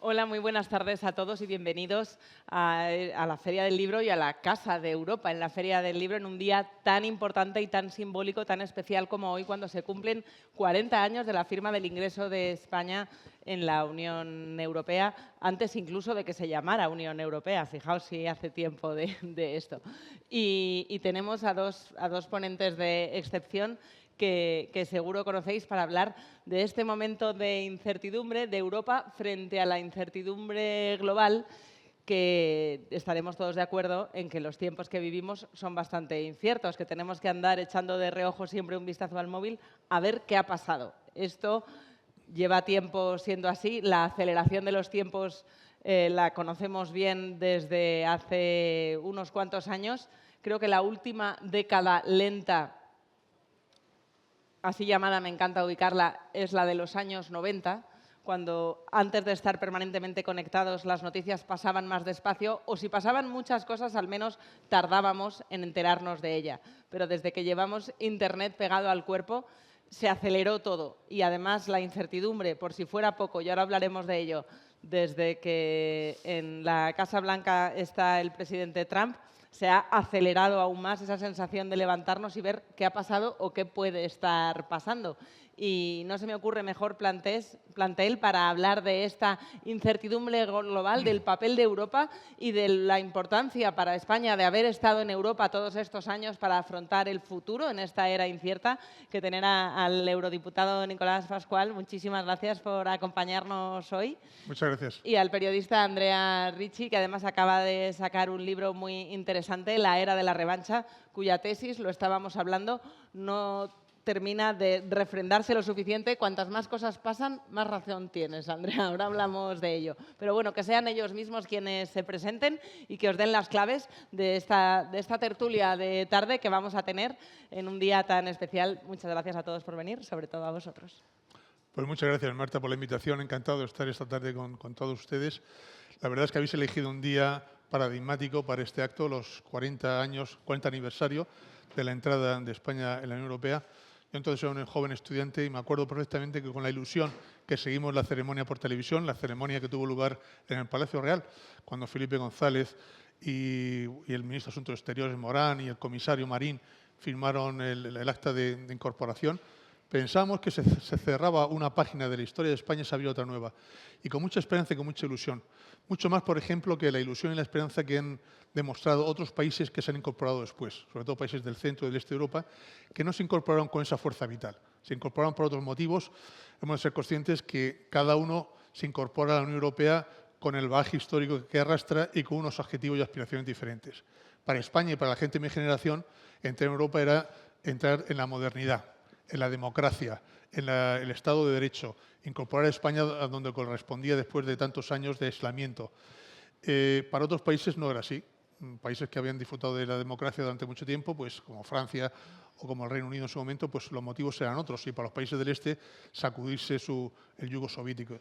Hola, muy buenas tardes a todos y bienvenidos a la Feria del Libro y a la Casa de Europa en la Feria del Libro en un día tan importante y tan simbólico, tan especial como hoy, cuando se cumplen 40 años de la firma del ingreso de España en la Unión Europea, antes incluso de que se llamara Unión Europea. Fijaos si hace tiempo de esto. Y tenemos a dos ponentes de excepción que seguro conocéis para hablar de este momento de incertidumbre de Europa frente a la incertidumbre global, que estaremos todos de acuerdo en que los tiempos que vivimos son bastante inciertos, que tenemos que andar echando de reojo siempre un vistazo al móvil a ver qué ha pasado. Esto lleva tiempo siendo así. La aceleración de los tiempos la conocemos bien desde hace unos cuantos años. Creo que la última década lenta, así llamada, me encanta ubicarla, es la de los años 90, cuando antes de estar permanentemente conectados las noticias pasaban más despacio, o si pasaban muchas cosas, al menos tardábamos en enterarnos de ella. Pero desde que llevamos Internet pegado al cuerpo, se aceleró todo. Y además la incertidumbre, por si fuera poco, y ahora hablaremos de ello, desde que en la Casa Blanca está el presidente Trump, se ha acelerado aún más esa sensación de levantarnos y ver qué ha pasado o qué puede estar pasando. Y no se me ocurre mejor plantel para hablar de esta incertidumbre global, del papel de Europa y de la importancia para España de haber estado en Europa todos estos años para afrontar el futuro en esta era incierta, que tener al eurodiputado Nicolás Pascual. Muchísimas gracias por acompañarnos hoy. Muchas gracias. Y al periodista Andrea Ricci, que además acaba de sacar un libro muy interesante, La era de la revancha, cuya tesis, lo estábamos hablando, no termina de refrendarse lo suficiente. Cuantas más cosas pasan, más razón tienes, Andrea. Ahora hablamos de ello. Pero bueno, que sean ellos mismos quienes se presenten y que os den las claves de esta tertulia de tarde que vamos a tener en un día tan especial. Muchas gracias a todos por venir, sobre todo a vosotros. Pues muchas gracias, Marta, por la invitación. Encantado de estar esta tarde con todos ustedes. La verdad es que habéis elegido un día paradigmático para este acto, los 40 aniversario de la entrada de España en la Unión Europea. Yo entonces era un joven estudiante y me acuerdo perfectamente que con la ilusión que seguimos la ceremonia por televisión, la ceremonia que tuvo lugar en el Palacio Real, cuando Felipe González y el ministro de Asuntos Exteriores, Morán, y el comisario Marín firmaron el acta de incorporación, pensábamos que se cerraba una página de la historia de España y se abría otra nueva. Y con mucha esperanza y con mucha ilusión. Mucho más, por ejemplo, que la ilusión y la esperanza que han demostrado otros países que se han incorporado después, sobre todo países del centro y del este de Europa, que no se incorporaron con esa fuerza vital. Se incorporaron por otros motivos. Hemos de ser conscientes que cada uno se incorpora a la Unión Europea con el bagaje histórico que arrastra y con unos objetivos y aspiraciones diferentes. Para España y para la gente de mi generación, entrar en Europa era entrar en la modernidad, en la democracia, en el Estado de Derecho, incorporar a España a donde correspondía después de tantos años de aislamiento. Para otros países no era así. Países que habían disfrutado de la democracia durante mucho tiempo, pues como Francia o como el Reino Unido en su momento, pues los motivos eran otros. Y para los países del Este, sacudirse el yugo soviético.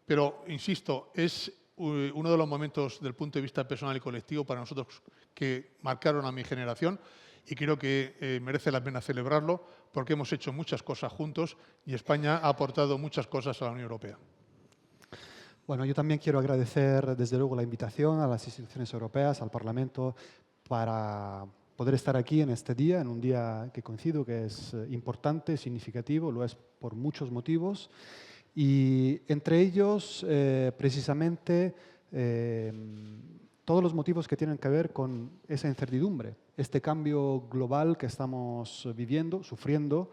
Pero, insisto, es uno de los momentos del punto de vista personal y colectivo para nosotros que marcaron a mi generación, y creo que merece la pena celebrarlo porque hemos hecho muchas cosas juntos y España ha aportado muchas cosas a la Unión Europea. Bueno, yo también quiero agradecer desde luego la invitación a las instituciones europeas, al Parlamento, para poder estar aquí en este día, en un día que coincido que es importante, significativo, lo es por muchos motivos. Y entre ellos, precisamente, todos los motivos que tienen que ver con esa incertidumbre, este cambio global que estamos viviendo, sufriendo,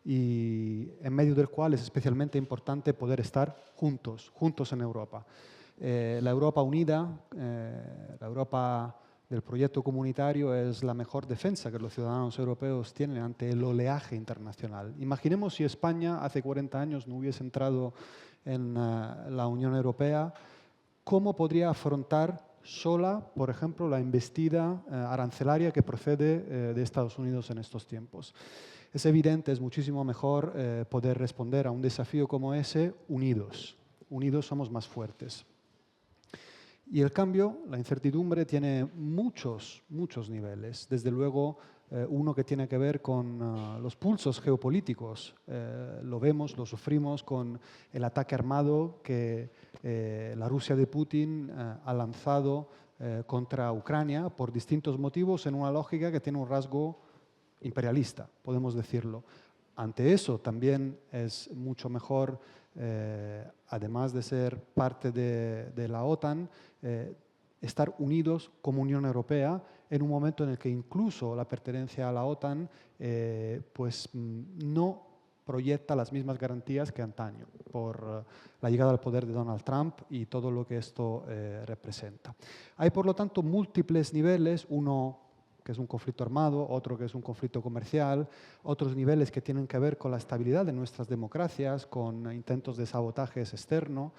y en medio del cual es especialmente importante poder estar juntos en Europa. La Europa unida, la Europa del proyecto comunitario es la mejor defensa que los ciudadanos europeos tienen ante el oleaje internacional. Imaginemos si España hace 40 años no hubiese entrado en la Unión Europea, ¿cómo podría afrontar sola, por ejemplo, la embestida arancelaria que procede de Estados Unidos en estos tiempos? Es evidente, es muchísimo mejor poder responder a un desafío como ese unidos. Unidos somos más fuertes. Y el cambio, la incertidumbre, tiene muchos niveles. Desde luego, uno que tiene que ver con los pulsos geopolíticos. Lo vemos, lo sufrimos con el ataque armado que la Rusia de Putin ha lanzado contra Ucrania por distintos motivos en una lógica que tiene un rasgo imperialista, podemos decirlo. Ante eso también es mucho mejor, además de ser parte de la OTAN, estar unidos como Unión Europea en un momento en el que incluso la pertenencia a la OTAN no proyecta las mismas garantías que antaño por la llegada al poder de Donald Trump y todo lo que esto representa. Hay, por lo tanto, múltiples niveles, uno que es un conflicto armado, otro que es un conflicto comercial, otros niveles que tienen que ver con la estabilidad de nuestras democracias, con intentos de sabotajes externos,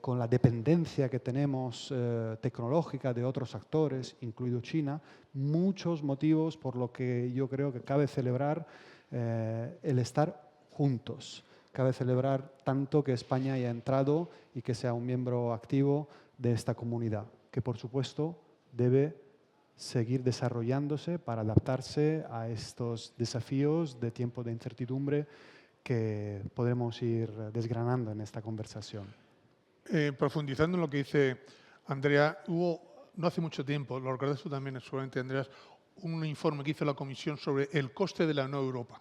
con la dependencia que tenemos tecnológica de otros actores, incluido China, muchos motivos por lo que yo creo que cabe celebrar el estar juntos. Cabe celebrar tanto que España haya entrado y que sea un miembro activo de esta comunidad, que por supuesto debe seguir desarrollándose para adaptarse a estos desafíos de tiempo de incertidumbre que podremos ir desgranando en esta conversación. Profundizando en lo que dice Andrea, hubo no hace mucho tiempo, lo recuerdas tú también, seguramente, Andreas, un informe que hizo la Comisión sobre el coste de la no Europa,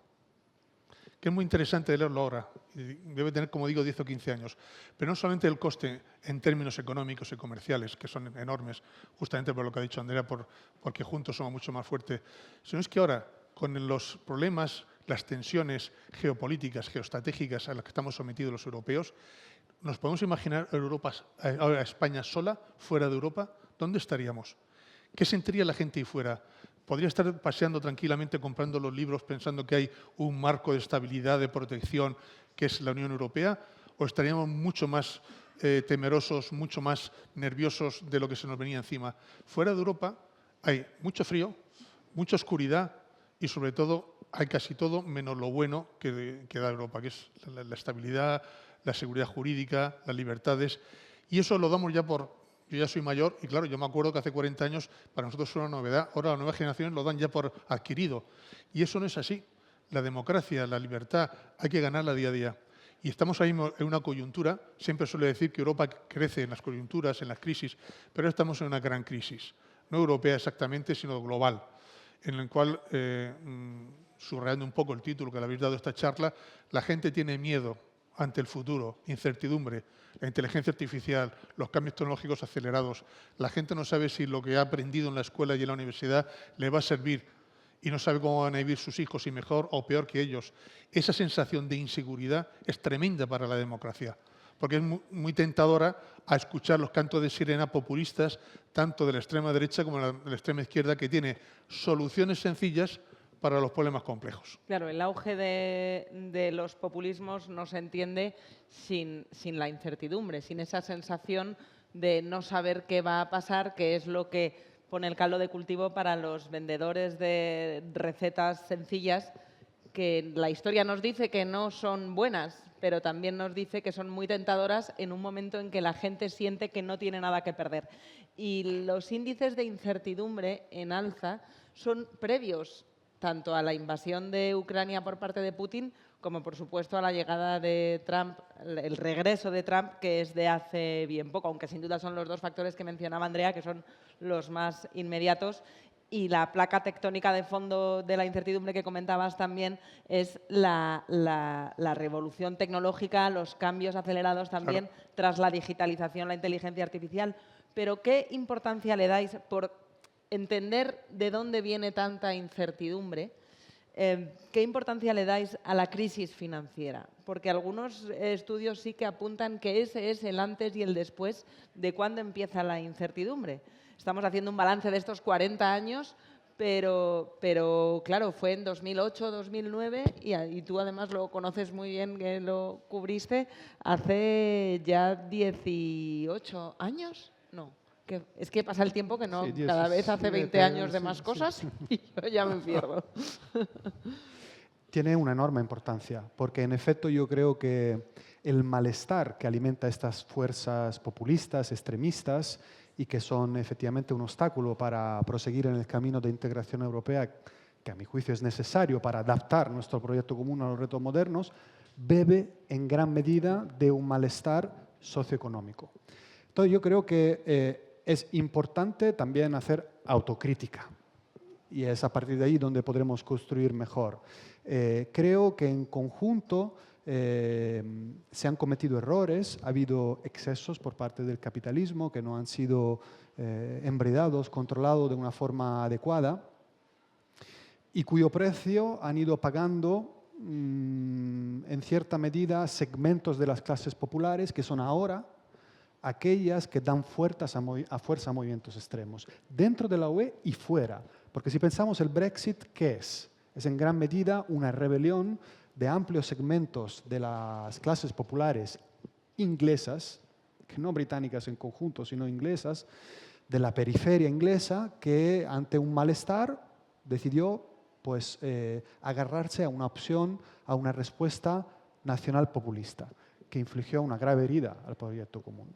que es muy interesante de leerlo ahora. Debe tener, como digo, 10 o 15 años. Pero no solamente el coste en términos económicos y comerciales, que son enormes, justamente por lo que ha dicho Andrea, porque juntos somos mucho más fuertes, sino es que ahora, con los problemas, las tensiones geopolíticas, geoestratégicas a las que estamos sometidos los europeos, ¿nos podemos imaginar ahora España sola, fuera de Europa? ¿Dónde estaríamos? ¿Qué sentiría la gente ahí fuera? ¿Podría estar paseando tranquilamente comprando los libros pensando que hay un marco de estabilidad, de protección, que es la Unión Europea? ¿O estaríamos mucho más temerosos, mucho más nerviosos de lo que se nos venía encima? Fuera de Europa hay mucho frío, mucha oscuridad y, sobre todo, hay casi todo menos lo bueno que da Europa, que es la estabilidad, la seguridad jurídica, las libertades. Y eso lo damos ya por... Yo ya soy mayor y, claro, yo me acuerdo que hace 40 años para nosotros fue una novedad. Ahora las nuevas generaciones lo dan ya por adquirido. Y eso no es así. La democracia, la libertad, hay que ganarla día a día. Y estamos ahí en una coyuntura. Siempre suele decir que Europa crece en las coyunturas, en las crisis, pero estamos en una gran crisis. No europea exactamente, sino global, en el cual, subrayando un poco el título que le habéis dado a esta charla, la gente tiene miedo ante el futuro, incertidumbre, la inteligencia artificial, los cambios tecnológicos acelerados. La gente no sabe si lo que ha aprendido en la escuela y en la universidad le va a servir y no sabe cómo van a vivir sus hijos, si mejor o peor que ellos. Esa sensación de inseguridad es tremenda para la democracia, porque es muy tentadora a escuchar los cantos de sirena populistas, tanto de la extrema derecha como de la extrema izquierda, que tiene soluciones sencillas para los problemas complejos. Claro, el auge de los populismos no se entiende sin la incertidumbre, sin esa sensación de no saber qué va a pasar, que es lo que pone el caldo de cultivo para los vendedores de recetas sencillas, que la historia nos dice que no son buenas, pero también nos dice que son muy tentadoras en un momento en que la gente siente que no tiene nada que perder. Y los índices de incertidumbre en alza son previos tanto a la invasión de Ucrania por parte de Putin como, por supuesto, a la llegada de Trump, el regreso de Trump, que es de hace bien poco, aunque sin duda son los dos factores que mencionaba Andrea, que son los más inmediatos. Y la placa tectónica de fondo de la incertidumbre que comentabas también es la revolución tecnológica, los cambios acelerados también, claro, tras la digitalización, la inteligencia artificial. Pero, ¿qué importancia le dais por entender de dónde viene tanta incertidumbre? ¿Qué importancia le dais a la crisis financiera? Porque algunos estudios sí que apuntan que ese es el antes y el después de cuándo empieza la incertidumbre. Estamos haciendo un balance de estos 40 años, pero claro, fue en 2008, 2009 y tú además lo conoces muy bien, que lo cubriste hace ya 18 años, no. Es que pasa el tiempo que no, sí, cada vez hace 20 años de más cosas y yo ya me pierdo. Tiene una enorme importancia, porque en efecto yo creo que el malestar que alimenta estas fuerzas populistas, extremistas, y que son efectivamente un obstáculo para proseguir en el camino de integración europea que a mi juicio es necesario para adaptar nuestro proyecto común a los retos modernos, bebe en gran medida de un malestar socioeconómico. Entonces yo creo que es importante también hacer autocrítica y es a partir de ahí donde podremos construir mejor. Creo que en conjunto se han cometido errores, ha habido excesos por parte del capitalismo que no han sido embridados, controlados de una forma adecuada y cuyo precio han ido pagando en cierta medida segmentos de las clases populares que son ahora aquellas que dan fuerza a movimientos extremos, dentro de la UE y fuera. Porque si pensamos el Brexit, ¿qué es? Es en gran medida una rebelión de amplios segmentos de las clases populares inglesas, que no británicas en conjunto, sino inglesas, de la periferia inglesa, que ante un malestar decidió pues, agarrarse a una opción, a una respuesta nacional populista, que infligió una grave herida al proyecto común.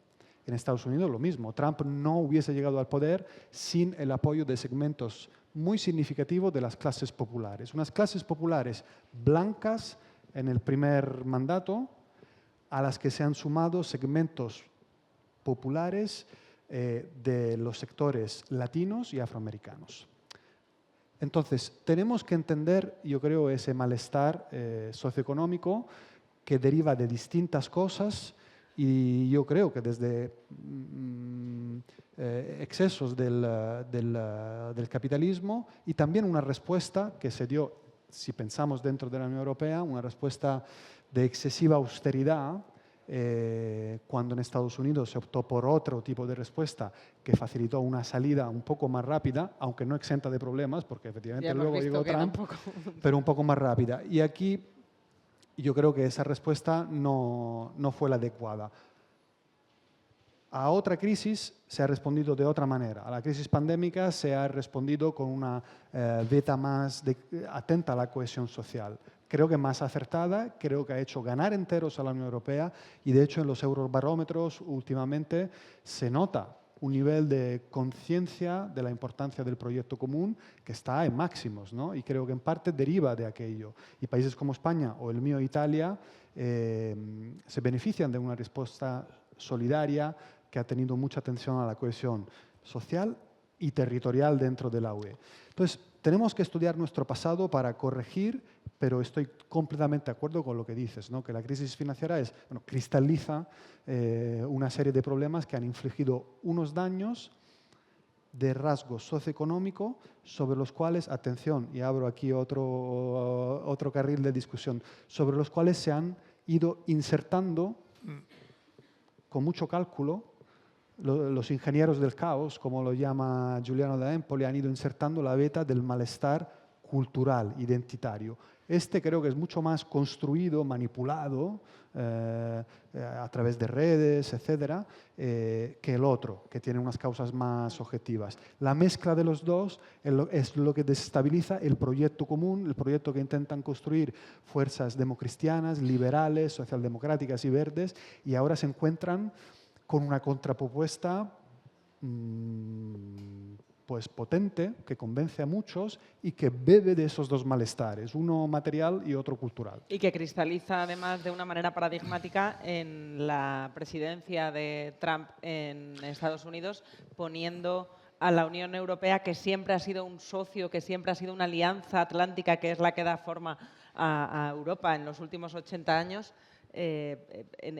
En Estados Unidos lo mismo. Trump no hubiese llegado al poder sin el apoyo de segmentos muy significativos de las clases populares. Unas clases populares blancas en el primer mandato, a las que se han sumado segmentos populares de los sectores latinos y afroamericanos. Entonces, tenemos que entender, yo creo, ese malestar socioeconómico que deriva de distintas cosas. Y yo creo que desde excesos del capitalismo y también una respuesta que se dio, si pensamos dentro de la Unión Europea, una respuesta de excesiva austeridad, cuando en Estados Unidos se optó por otro tipo de respuesta que facilitó una salida un poco más rápida, aunque no exenta de problemas, porque efectivamente luego llegó Trump, pero un poco más rápida. Y aquí yo creo que esa respuesta no fue la adecuada. A otra crisis se ha respondido de otra manera. A la crisis pandémica se ha respondido con una veta más atenta a la cohesión social. Creo que más acertada, creo que ha hecho ganar enteros a la Unión Europea y de hecho en los eurobarómetros últimamente se nota un nivel de conciencia de la importancia del proyecto común que está en máximos, ¿no? Y creo que en parte deriva de aquello. Y países como España o el mío Italia se benefician de una respuesta solidaria que ha tenido mucha atención a la cohesión social y territorial dentro de la UE. Entonces, tenemos que estudiar nuestro pasado para corregir, pero estoy completamente de acuerdo con lo que dices, ¿no? Que la crisis financiera cristaliza una serie de problemas que han infligido unos daños de rasgo socioeconómico sobre los cuales, atención, y abro aquí otro carril de discusión, sobre los cuales se han ido insertando con mucho cálculo. Los ingenieros del caos, como lo llama Giuliano da Empoli, han ido insertando la veta del malestar cultural, identitario. Este creo que es mucho más construido, manipulado a través de redes, etcétera, que el otro, que tiene unas causas más objetivas. La mezcla de los dos es lo que desestabiliza el proyecto común, el proyecto que intentan construir fuerzas democristianas, liberales, socialdemocráticas y verdes, y ahora se encuentran con una contrapropuesta pues potente, que convence a muchos y que bebe de esos dos malestares, uno material y otro cultural. Y que cristaliza además de una manera paradigmática en la presidencia de Trump en Estados Unidos, poniendo a la Unión Europea, que siempre ha sido un socio, que siempre ha sido una alianza atlántica, que es la que da forma a Europa en los últimos 80 años, en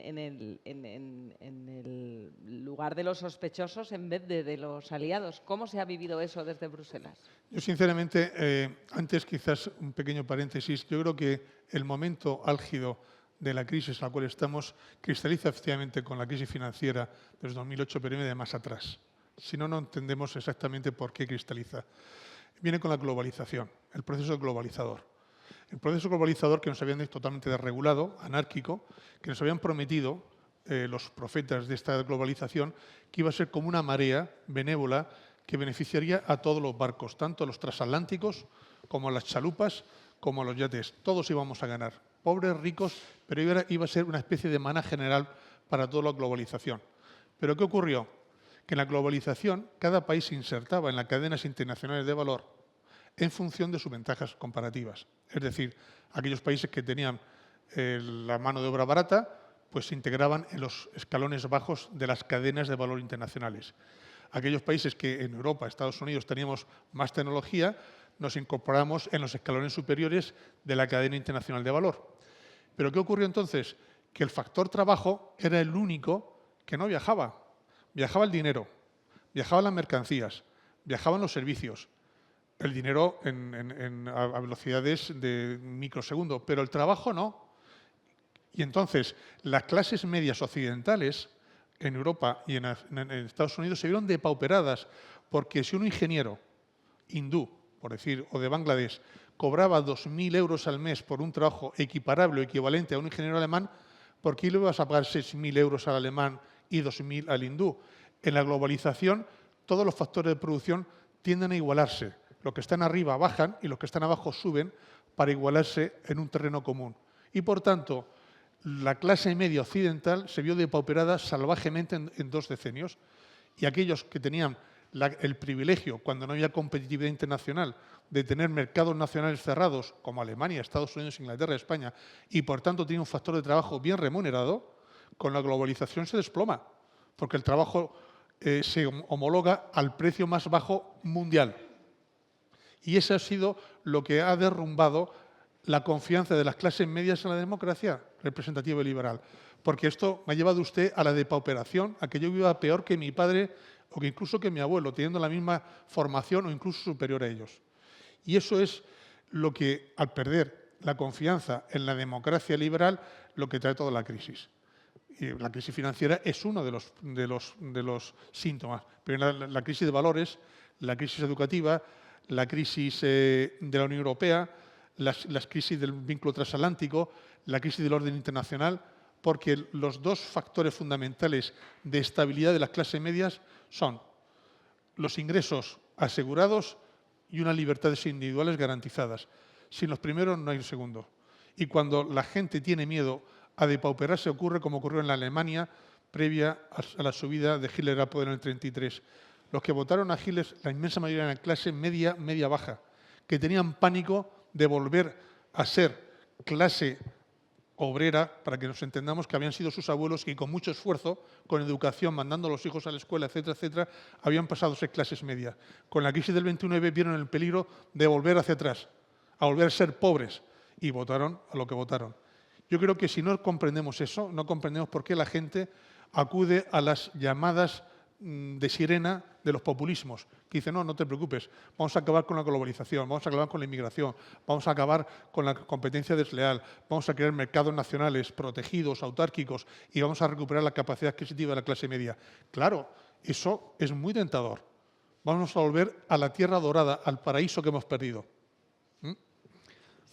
el lugar de los sospechosos en vez de los aliados. ¿Cómo se ha vivido eso desde Bruselas? Yo, sinceramente, antes quizás un pequeño paréntesis, yo creo que el momento álgido de la crisis en la cual estamos cristaliza efectivamente con la crisis financiera desde 2008, pero viene de más atrás. Si no, no entendemos exactamente por qué cristaliza. Viene con la globalización, el proceso globalizador. El proceso globalizador que nos habían totalmente desregulado, anárquico, que nos habían prometido los profetas de esta globalización, que iba a ser como una marea benévola que beneficiaría a todos los barcos, tanto a los transatlánticos como a las chalupas, como a los yates. Todos íbamos a ganar, pobres, ricos, pero iba a ser una especie de maná general para toda la globalización. ¿Pero qué ocurrió? Que en la globalización cada país se insertaba en las cadenas internacionales de valor en función de sus ventajas comparativas. Es decir, aquellos países que tenían la mano de obra barata, pues se integraban en los escalones bajos de las cadenas de valor internacionales. Aquellos países que en Europa, Estados Unidos, teníamos más tecnología, nos incorporamos en los escalones superiores de la cadena internacional de valor. ¿Pero qué ocurrió entonces? Que el factor trabajo era el único que no viajaba. Viajaba el dinero, viajaban las mercancías, viajaban los servicios, el dinero a velocidades de microsegundo, pero el trabajo no. Y entonces las clases medias occidentales en Europa y en Estados Unidos se vieron depauperadas, porque si un ingeniero hindú, por decir, o de Bangladesh, cobraba 2.000 euros al mes por un trabajo equiparable o equivalente a un ingeniero alemán, ¿por qué le vas a pagar 6.000 euros al alemán y 2.000 al hindú? En la globalización, todos los factores de producción tienden a igualarse. Los que están arriba bajan y los que están abajo suben para igualarse en un terreno común. Y, por tanto, la clase media occidental se vio depauperada salvajemente en 2 decenios, y aquellos que tenían el privilegio, cuando no había competitividad internacional, de tener mercados nacionales cerrados, como Alemania, Estados Unidos, Inglaterra, España, y por tanto tiene un factor de trabajo bien remunerado, con la globalización se desploma, porque el trabajo se homologa al precio más bajo mundial. Y eso ha sido lo que ha derrumbado la confianza de las clases medias en la democracia representativa y liberal. Porque esto me ha llevado usted a la depauperación, a que yo viva peor que mi padre o que incluso que mi abuelo, teniendo la misma formación o incluso superior a ellos. Y eso es lo que, al perder la confianza en la democracia liberal, lo que trae toda la crisis. Y la crisis financiera es uno de los síntomas. Pero la crisis de valores, la crisis educativa, la crisis de la Unión Europea, las crisis del vínculo transatlántico, la crisis del orden internacional, porque los 2 factores fundamentales de estabilidad de las clases medias son los ingresos asegurados y unas libertades individuales garantizadas. Sin los primeros no hay el segundo. Y cuando la gente tiene miedo a depauperarse, ocurre como ocurrió en la Alemania previa a la subida de Hitler al poder en el 1933. Los que votaron a Hitler, la inmensa mayoría eran clase media, media-baja, que tenían pánico de volver a ser clase obrera, para que nos entendamos, que habían sido sus abuelos y con mucho esfuerzo, con educación, mandando a los hijos a la escuela, etcétera, etcétera, habían pasado a ser clases medias. Con la crisis del 29 vieron el peligro de volver hacia atrás, a volver a ser pobres, y votaron a lo que votaron. Yo creo que si no comprendemos eso, no comprendemos por qué la gente acude a las llamadas de sirena de los populismos, que dicen, no te preocupes, vamos a acabar con la globalización, vamos a acabar con la inmigración, vamos a acabar con la competencia desleal, vamos a crear mercados nacionales protegidos, autárquicos, y vamos a recuperar la capacidad adquisitiva de la clase media. Claro, eso es muy tentador. Vamos a volver a la tierra dorada, al paraíso que hemos perdido.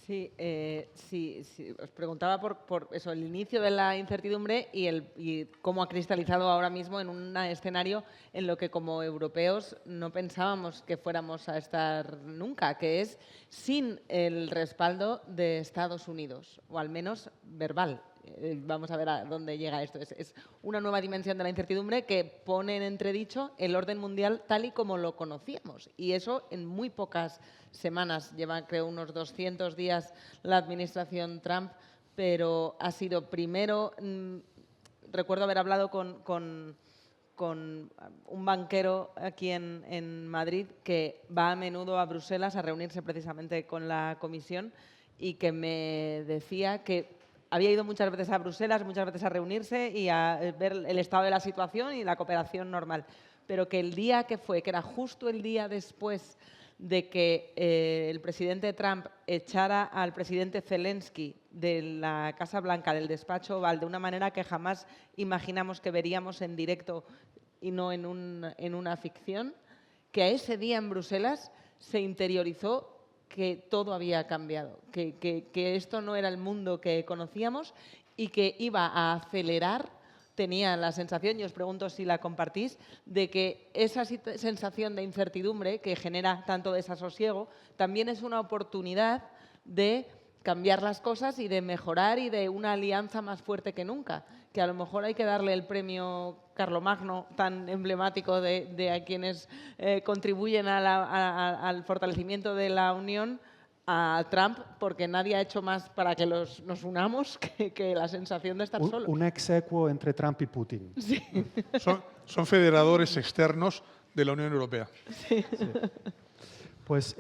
Sí, os preguntaba por eso, el inicio de la incertidumbre y cómo ha cristalizado ahora mismo en un escenario en lo que como europeos no pensábamos que fuéramos a estar nunca, que es sin el respaldo de Estados Unidos, o al menos verbal. Vamos a ver a dónde llega esto. Es una nueva dimensión de la incertidumbre que pone en entredicho el orden mundial tal y como lo conocíamos. Y eso en muy pocas semanas. Lleva, creo, unos 200 días la administración Trump, pero ha sido primero... recuerdo haber hablado con un banquero aquí en Madrid que va a menudo a Bruselas a reunirse precisamente con la comisión y que me decía que había ido muchas veces a Bruselas, muchas veces a reunirse y a ver el estado de la situación y la cooperación normal, pero que el día que fue, que era justo el día después de que el presidente Trump echara al presidente Zelensky de la Casa Blanca, del despacho Oval, de una manera que jamás imaginamos que veríamos en directo y no en una ficción, que a ese día en Bruselas se interiorizó que todo había cambiado, que esto no era el mundo que conocíamos y que iba a acelerar. Tenía la sensación, y os pregunto si la compartís, de que esa sensación de incertidumbre que genera tanto desasosiego también es una oportunidad de cambiar las cosas y de mejorar y de una alianza más fuerte que nunca. Que a lo mejor hay que darle el premio Carlomagno tan emblemático de a quienes contribuyen al fortalecimiento de la Unión a Trump, porque nadie ha hecho más para que nos unamos que la sensación de estar solo. Un ex equo entre Trump y Putin. Sí. Son federadores externos de la Unión Europea. Sí. Sí. Pues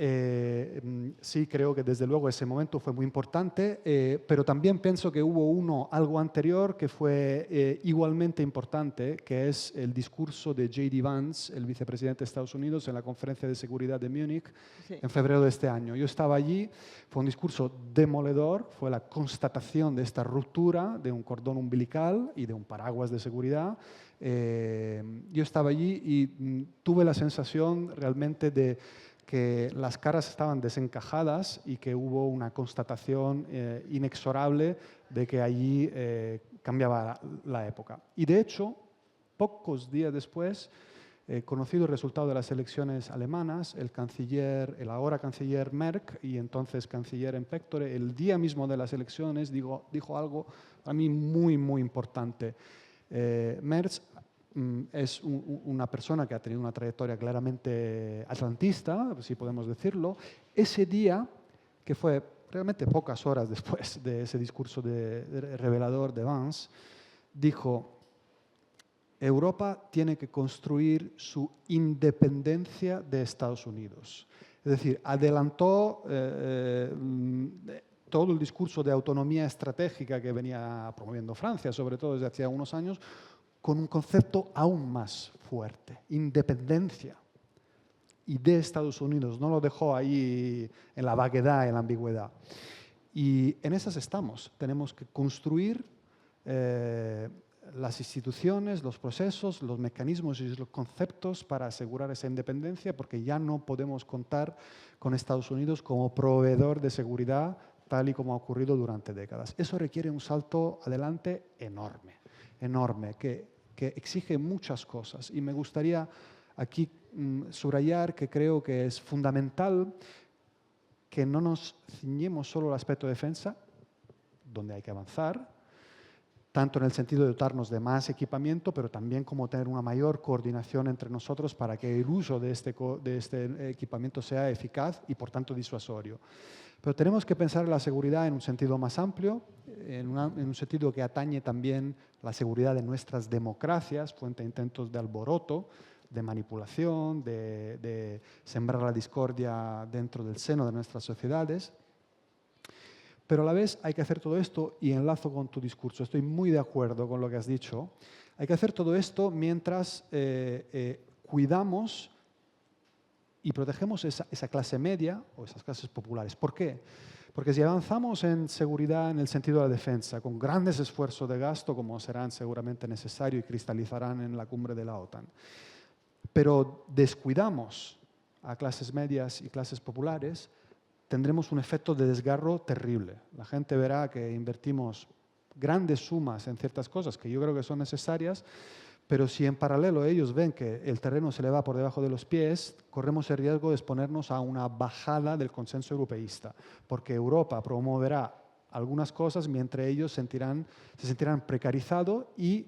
sí, creo que desde luego ese momento fue muy importante, pero también pienso que hubo algo anterior que fue igualmente importante, que es el discurso de J.D. Vance, el vicepresidente de Estados Unidos, en la Conferencia de Seguridad de Múnich en febrero de este año. Yo estaba allí, fue un discurso demoledor, fue la constatación de esta ruptura de un cordón umbilical y de un paraguas de seguridad. Yo estaba allí y tuve la sensación realmente de que las caras estaban desencajadas y que hubo una constatación inexorable de que allí cambiaba la época. Y de hecho, pocos días después, conocido el resultado de las elecciones alemanas, el ahora canciller Merck y entonces canciller en pectore, el día mismo de las elecciones dijo algo a mí muy, muy importante. Merz es una persona que ha tenido una trayectoria claramente atlantista, si podemos decirlo. Ese día, que fue realmente pocas horas después de ese discurso revelador de Vance, dijo: Europa tiene que construir su independencia de Estados Unidos. Es decir, adelantó todo el discurso de autonomía estratégica que venía promoviendo Francia, sobre todo desde hacía unos años, con un concepto aún más fuerte: independencia. Y de Estados Unidos, no lo dejó ahí en la vaguedad, en la ambigüedad. Y en esas estamos. Tenemos que construir las instituciones, los procesos, los mecanismos y los conceptos para asegurar esa independencia, porque ya no podemos contar con Estados Unidos como proveedor de seguridad, tal y como ha ocurrido durante décadas. Eso requiere un salto adelante enorme, que exige muchas cosas. Y me gustaría aquí subrayar que creo que es fundamental que no nos ciñemos solo al aspecto de defensa, donde hay que avanzar, tanto en el sentido de dotarnos de más equipamiento, pero también como tener una mayor coordinación entre nosotros para que el uso de este equipamiento sea eficaz y, por tanto, disuasorio. Pero tenemos que pensar en la seguridad en un sentido más amplio, en un sentido que atañe también la seguridad de nuestras democracias, frente a intentos de alboroto, de manipulación, de sembrar la discordia dentro del seno de nuestras sociedades. Pero a la vez hay que hacer todo esto, y enlazo con tu discurso, estoy muy de acuerdo con lo que has dicho, hay que hacer todo esto mientras cuidamos y protegemos esa clase media o esas clases populares. ¿Por qué? Porque si avanzamos en seguridad en el sentido de la defensa, con grandes esfuerzos de gasto, como serán seguramente necesarios y cristalizarán en la cumbre de la OTAN, pero descuidamos a clases medias y clases populares, tendremos un efecto de desgarro terrible. La gente verá que invertimos grandes sumas en ciertas cosas que yo creo que son necesarias, pero si en paralelo ellos ven que el terreno se le va por debajo de los pies, corremos el riesgo de exponernos a una bajada del consenso europeísta, porque Europa promoverá algunas cosas mientras ellos se sentirán precarizados y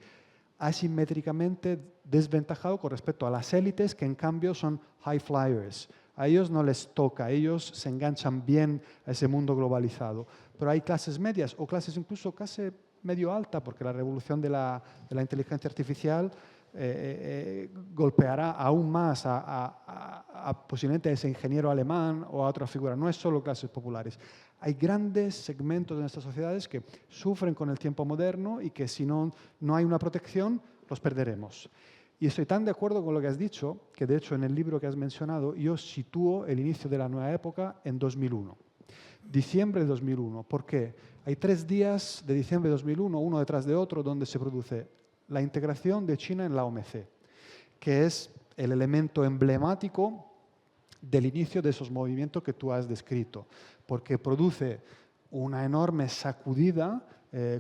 asimétricamente desventajados con respecto a las élites, que en cambio son high flyers. A ellos no les toca, ellos se enganchan bien a ese mundo globalizado. Pero hay clases medias o clases incluso casi medio alta, porque la revolución de la inteligencia artificial golpeará aún más posiblemente a ese ingeniero alemán o a otra figura. No es solo clases populares. Hay grandes segmentos de nuestras sociedades que sufren con el tiempo moderno y que si no hay una protección, los perderemos. Y estoy tan de acuerdo con lo que has dicho, que de hecho en el libro que has mencionado yo sitúo el inicio de la nueva época en 2001. Diciembre de 2001. ¿Por qué? Hay 3 días de diciembre de 2001, uno detrás de otro, donde se produce la integración de China en la OMC, que es el elemento emblemático del inicio de esos movimientos que tú has descrito, porque produce una enorme sacudida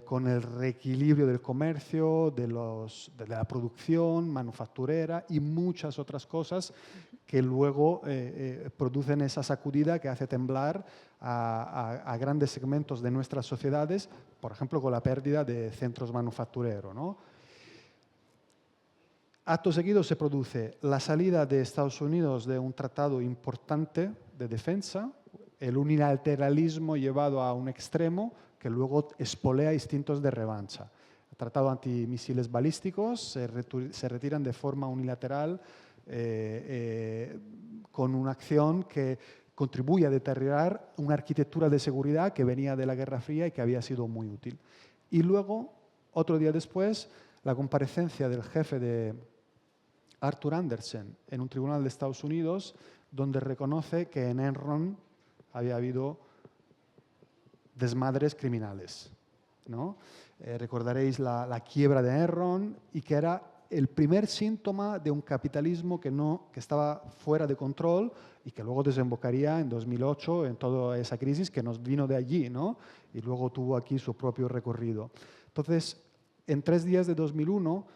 con el reequilibrio del comercio, de la producción manufacturera y muchas otras cosas que luego producen esa sacudida que hace temblar a grandes segmentos de nuestras sociedades, por ejemplo, con la pérdida de centros manufactureros, ¿no? Acto seguido se produce la salida de Estados Unidos de un tratado importante de defensa, el unilateralismo llevado a un extremo que luego espolea instintos de revancha. El tratado antimisiles balísticos se retiran de forma unilateral con una acción que contribuye a deteriorar una arquitectura de seguridad que venía de la Guerra Fría y que había sido muy útil. Y luego, otro día después, la comparecencia del jefe de Arthur Andersen en un tribunal de Estados Unidos, donde reconoce que en Enron había habido desmadres criminales, ¿no? Recordaréis la quiebra de Enron y que era el primer síntoma de un capitalismo que estaba fuera de control y que luego desembocaría en 2008 en toda esa crisis que nos vino de allí, ¿no? Y luego tuvo aquí su propio recorrido. Entonces, en 3 días de 2001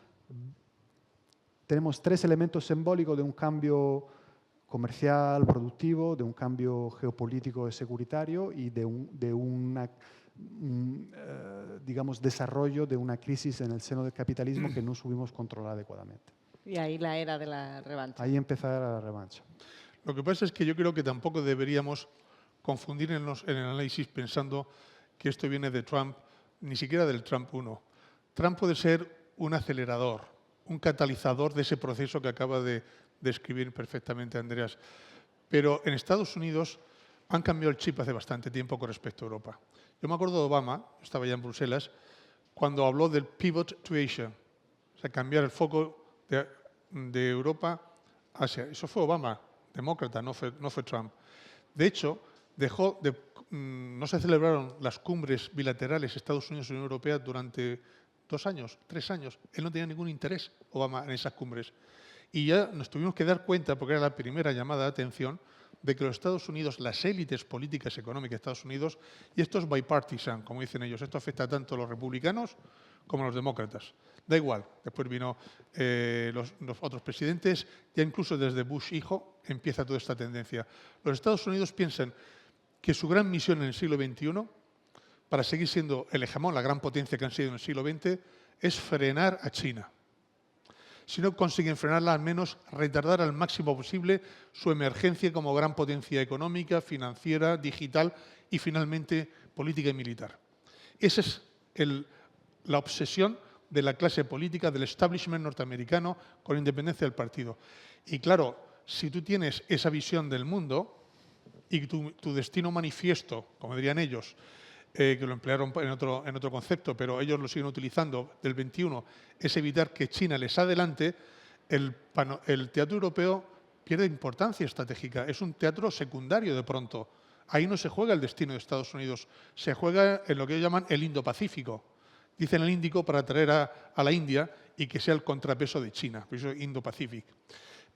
tenemos 3 elementos simbólicos de un cambio comercial, productivo, de un cambio geopolítico y securitario y de un digamos, desarrollo de una crisis en el seno del capitalismo que no supimos controlar adecuadamente. Y ahí la era de la revancha. Ahí empezará la revancha. Lo que pasa es que yo creo que tampoco deberíamos confundir en el análisis pensando que esto viene de Trump, ni siquiera del Trump 1. Trump puede ser un acelerador, un catalizador de ese proceso que acaba de describir perfectamente Andreas. Pero en Estados Unidos han cambiado el chip hace bastante tiempo con respecto a Europa. Yo me acuerdo de Obama, estaba ya en Bruselas, cuando habló del pivot to Asia, o sea, cambiar el foco de Europa a Asia. Eso fue Obama, demócrata, no fue Trump. De hecho, no se celebraron las cumbres bilaterales Estados Unidos y Unión Europea durante 2 años, 3 años. Él no tenía ningún interés, Obama, en esas cumbres. Y ya nos tuvimos que dar cuenta, porque era la primera llamada de atención, de que los Estados Unidos, las élites políticas y económicas de Estados Unidos, y esto es bipartisan, como dicen ellos, esto afecta tanto a los republicanos como a los demócratas. Da igual, después vino los otros presidentes, ya incluso desde Bush hijo empieza toda esta tendencia. Los Estados Unidos piensan que su gran misión en el siglo XXI, para seguir siendo el hegemón, la gran potencia que han sido en el siglo XX, es frenar a China. Si no consiguen frenarla, al menos retardar al máximo posible su emergencia como gran potencia económica, financiera, digital y finalmente política y militar. Esa es la obsesión de la clase política, del establishment norteamericano, con independencia del partido. Y claro, si tú tienes esa visión del mundo y tu destino manifiesto, como dirían ellos, que lo emplearon en otro concepto, pero ellos lo siguen utilizando, del 21, es evitar que China les adelante, el teatro europeo pierde importancia estratégica. Es un teatro secundario de pronto. Ahí no se juega el destino de Estados Unidos, se juega en lo que ellos llaman el Indo-Pacífico. Dicen el Índico para atraer a la India y que sea el contrapeso de China, por eso Indo-Pacific.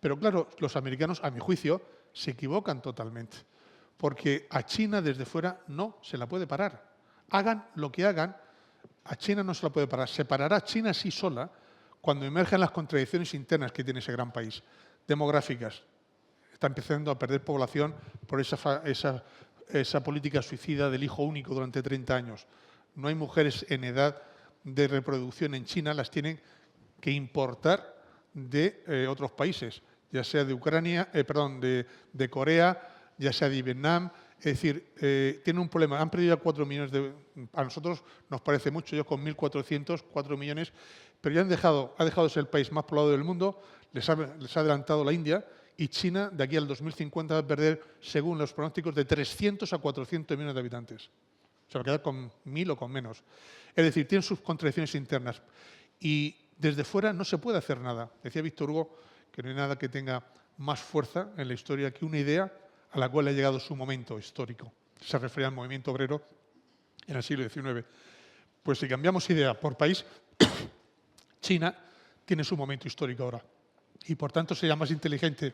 Pero claro, los americanos, a mi juicio, se equivocan totalmente, porque a China desde fuera no se la puede parar. Hagan lo que hagan, a China no se la puede parar. Se parará China sí sola cuando emerjan las contradicciones internas que tiene ese gran país, demográficas. Está empezando a perder población por esa política suicida del hijo único durante 30 años. No hay mujeres en edad de reproducción en China, las tienen que importar de otros países, ya sea de Ucrania, de Corea, ya sea de Vietnam. Es decir, tienen un problema. Han perdido ya 4 millones a nosotros nos parece mucho, ellos con 1.400, 4 millones, pero ya ha dejado de ser el país más poblado del mundo, les ha adelantado la India, y China de aquí al 2050 va a perder, según los pronósticos, de 300 a 400 millones de habitantes. Se va a quedar con 1.000 o con menos. Es decir, tienen sus contradicciones internas. Y desde fuera no se puede hacer nada. Decía Víctor Hugo que no hay nada que tenga más fuerza en la historia que una idea a la cual ha llegado su momento histórico. Se refería al movimiento obrero en el siglo XIX. Pues si cambiamos idea por país, China tiene su momento histórico ahora. Y por tanto sería más inteligente.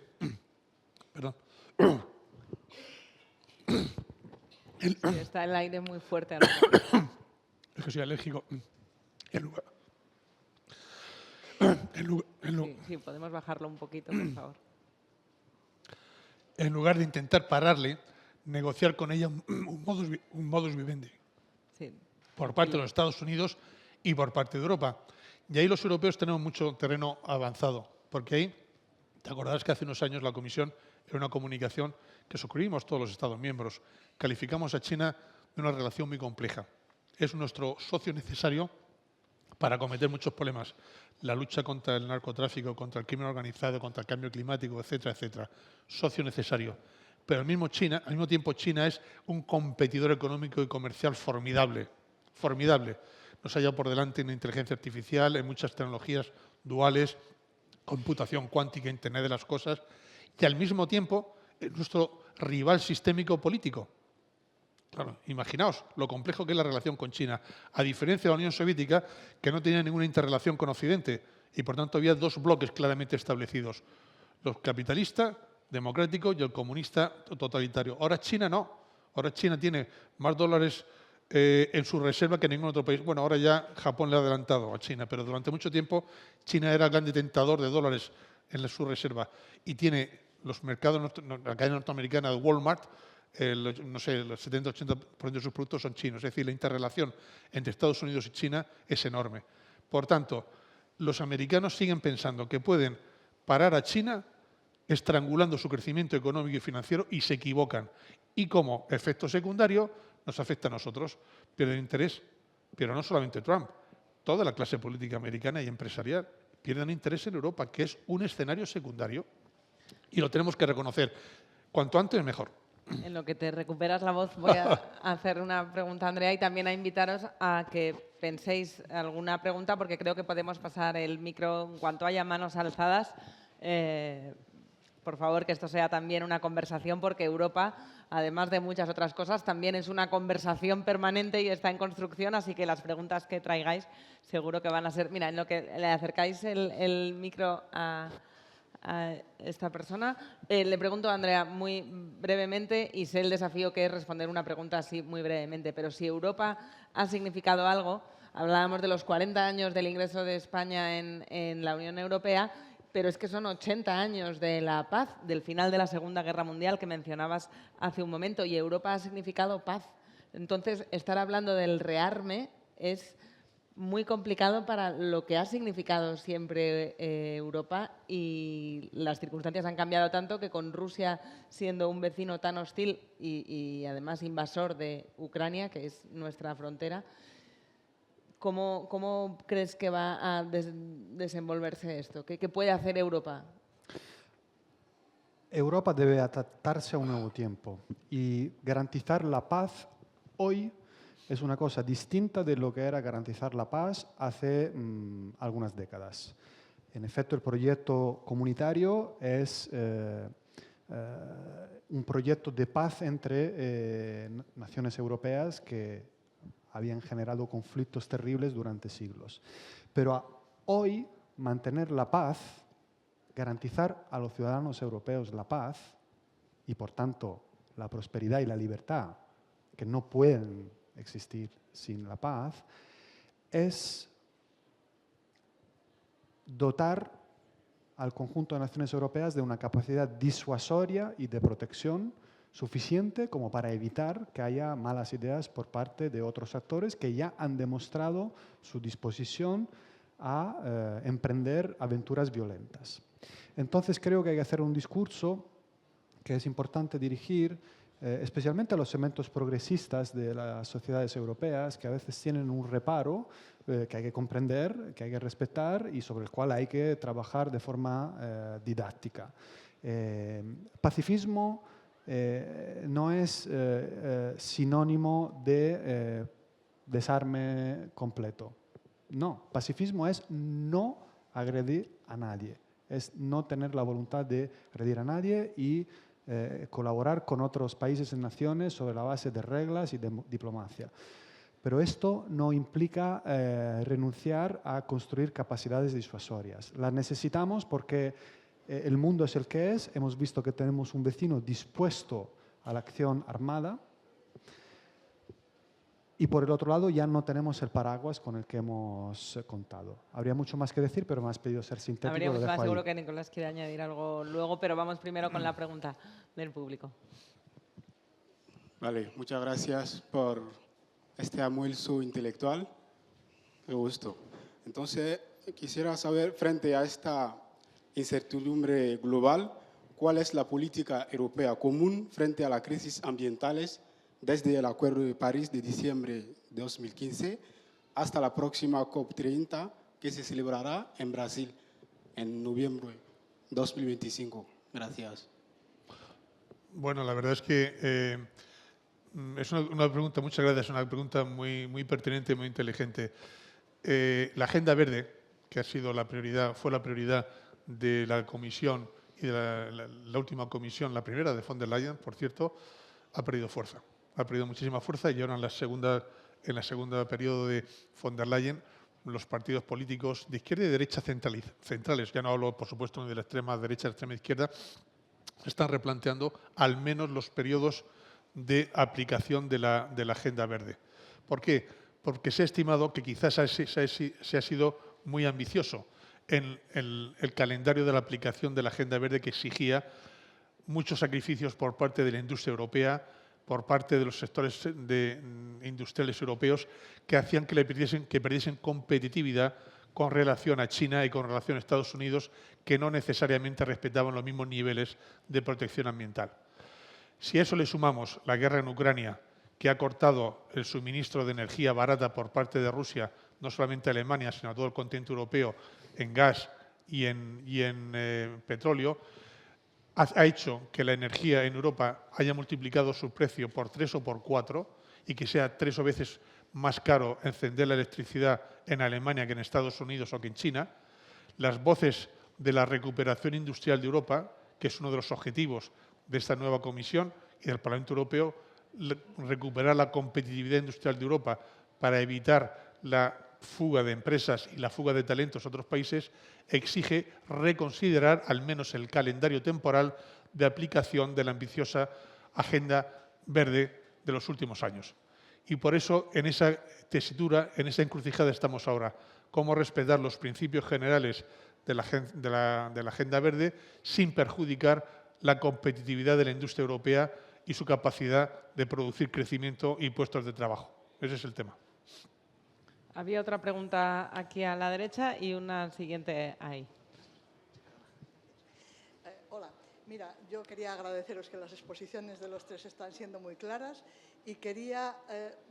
Perdón. Sí, está el aire muy fuerte ahora. que soy alérgico. En lugar, Sí, podemos bajarlo un poquito, por favor. en lugar de intentar pararle, negociar con ella un modus vivendi Sí. por parte de los Estados Unidos y por parte de Europa. Y ahí los europeos tenemos mucho terreno avanzado, porque ahí, te acordarás que hace unos años la Comisión, en una comunicación que suscribimos todos los Estados miembros, calificamos a China de una relación muy compleja. Es nuestro socio necesario para acometer muchos problemas. La lucha contra el narcotráfico, contra el crimen organizado, contra el cambio climático, etcétera, etcétera. Socio necesario. Pero al mismo tiempo China es un competidor económico y comercial formidable. Formidable. Nos ha llevado por delante en inteligencia artificial, en muchas tecnologías duales, computación cuántica, Internet de las cosas, y al mismo tiempo es nuestro rival sistémico político. Claro, imaginaos lo complejo que es la relación con China, a diferencia de la Unión Soviética, que no tenía ninguna interrelación con Occidente, y por tanto había dos bloques claramente establecidos, los capitalistas, democrático, y el comunista totalitario. Ahora China no, ahora China tiene más dólares en su reserva que ningún otro país. Bueno, ahora ya Japón le ha adelantado a China, pero durante mucho tiempo China era el gran detentador de dólares en su reserva y tiene los mercados, la cadena norteamericana de Walmart, no sé, el 70-80% de sus productos son chinos. Es decir, la interrelación entre Estados Unidos y China es enorme. Por tanto, los americanos siguen pensando que pueden parar a China estrangulando su crecimiento económico y financiero y se equivocan. Y como efecto secundario nos afecta a nosotros. Pierden interés, pero no solamente Trump, toda la clase política americana y empresarial pierden interés en Europa, que es un escenario secundario. Y lo tenemos que reconocer. Cuanto antes, mejor. En lo que te recuperas la voz, voy a hacer una pregunta, Andrea, y también a invitaros a que penséis alguna pregunta, porque creo que podemos pasar el micro en cuanto haya manos alzadas. Por favor, que esto sea también una conversación, porque Europa, además de muchas otras cosas, también es una conversación permanente y está en construcción, así que las preguntas que traigáis seguro que van a ser... Mira, en lo que le acercáis el micro a esta persona. Le pregunto a Andrea muy brevemente, y sé el desafío que es responder una pregunta así muy brevemente, pero si Europa ha significado algo, hablábamos de los 40 años del ingreso de España en la Unión Europea, pero es que son 80 años de la paz, del final de la Segunda Guerra Mundial que mencionabas hace un momento, y Europa ha significado paz. Entonces, estar hablando del rearme es muy complicado para lo que ha significado siempre Europa, y las circunstancias han cambiado tanto que con Rusia siendo un vecino tan hostil y además invasor de Ucrania, que es nuestra frontera, ¿cómo crees que va a desenvolverse esto? ¿Qué puede hacer Europa? Europa debe adaptarse a un nuevo tiempo y garantizar la paz hoy es una cosa distinta de lo que era garantizar la paz hace algunas décadas. En efecto, el proyecto comunitario es un proyecto de paz entre naciones europeas que habían generado conflictos terribles durante siglos. Pero hoy mantener la paz, garantizar a los ciudadanos europeos la paz y, por tanto, la prosperidad y la libertad, que no pueden existir sin la paz, es dotar al conjunto de naciones europeas de una capacidad disuasoria y de protección suficiente como para evitar que haya malas ideas por parte de otros actores que ya han demostrado su disposición a emprender aventuras violentas. Entonces creo que hay que hacer un discurso que es importante dirigir especialmente a los segmentos progresistas de las sociedades europeas, que a veces tienen un reparo que hay que comprender, que hay que respetar y sobre el cual hay que trabajar de forma didáctica. Pacifismo no es sinónimo de desarme completo. No, pacifismo es no agredir a nadie, es no tener la voluntad de agredir a nadie y colaborar con otros países y naciones sobre la base de reglas y de diplomacia. Pero esto no implica renunciar a construir capacidades disuasorias. Las necesitamos porque el mundo es el que es. Hemos visto que tenemos un vecino dispuesto a la acción armada. Y por el otro lado ya no tenemos el paraguas con el que hemos contado. Habría mucho más que decir, pero me has pedido ser sintético. Habría Lo mucho dejo más, ahí. seguro que Nicolás quiere añadir algo luego, pero vamos primero con la pregunta del público. Vale, muchas gracias por este almuerzo intelectual. Me gustó. Entonces, quisiera saber, frente a esta incertidumbre global, ¿cuál es la política europea común frente a las crisis ambientales desde el Acuerdo de París de diciembre de 2015 hasta la próxima COP30 que se celebrará en Brasil en noviembre de 2025? Gracias. Bueno, la verdad es que es una pregunta, muchas gracias, una pregunta muy pertinente, muy inteligente. La Agenda Verde, que ha sido la prioridad, fue la prioridad de la Comisión y de la última Comisión, la primera de von der Leyen, por cierto, ha perdido fuerza. Ha perdido muchísima fuerza y ahora en la segunda periodo de von der Leyen, los partidos políticos de izquierda y derecha centrales, ya no hablo, por supuesto, ni de la extrema derecha, de la extrema izquierda, están replanteando al menos los periodos de aplicación de la Agenda Verde. ¿Por qué? Porque se ha estimado que quizás se ha sido muy ambicioso en el calendario de la aplicación de la Agenda Verde, que exigía muchos sacrificios por parte de la industria europea, por parte de los sectores industriales europeos, que hacían que perdiesen competitividad con relación a China y con relación a Estados Unidos, que no necesariamente respetaban los mismos niveles de protección ambiental. Si a eso le sumamos la guerra en Ucrania, que ha cortado el suministro de energía barata por parte de Rusia, no solamente a Alemania, sino a todo el continente europeo, en gas y en petróleo, ha hecho que la energía en Europa haya multiplicado su precio por 3 o por 4 y que sea 3 veces más caro encender la electricidad en Alemania que en Estados Unidos o que en China. Las voces de la recuperación industrial de Europa, que es uno de los objetivos de esta nueva Comisión y del Parlamento Europeo, recuperar la competitividad industrial de Europa para evitar la fuga de empresas y la fuga de talentos a otros países, exige reconsiderar al menos el calendario temporal de aplicación de la ambiciosa Agenda Verde de los últimos años. Y por eso, en esa tesitura, en esa encrucijada estamos ahora. Cómo respetar los principios generales de la Agenda Verde sin perjudicar la competitividad de la industria europea y su capacidad de producir crecimiento y puestos de trabajo. Ese es el tema. Había otra pregunta aquí a la derecha y una siguiente ahí. Hola, mira, yo quería agradeceros que las exposiciones de los tres están siendo muy claras y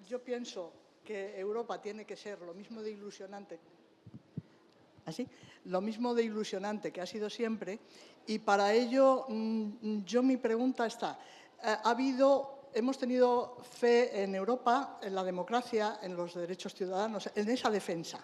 yo pienso que Europa tiene que ser lo mismo de ilusionante, que ha sido siempre, y para ello mi pregunta está, hemos tenido fe en Europa, en la democracia, en los derechos ciudadanos, en esa defensa.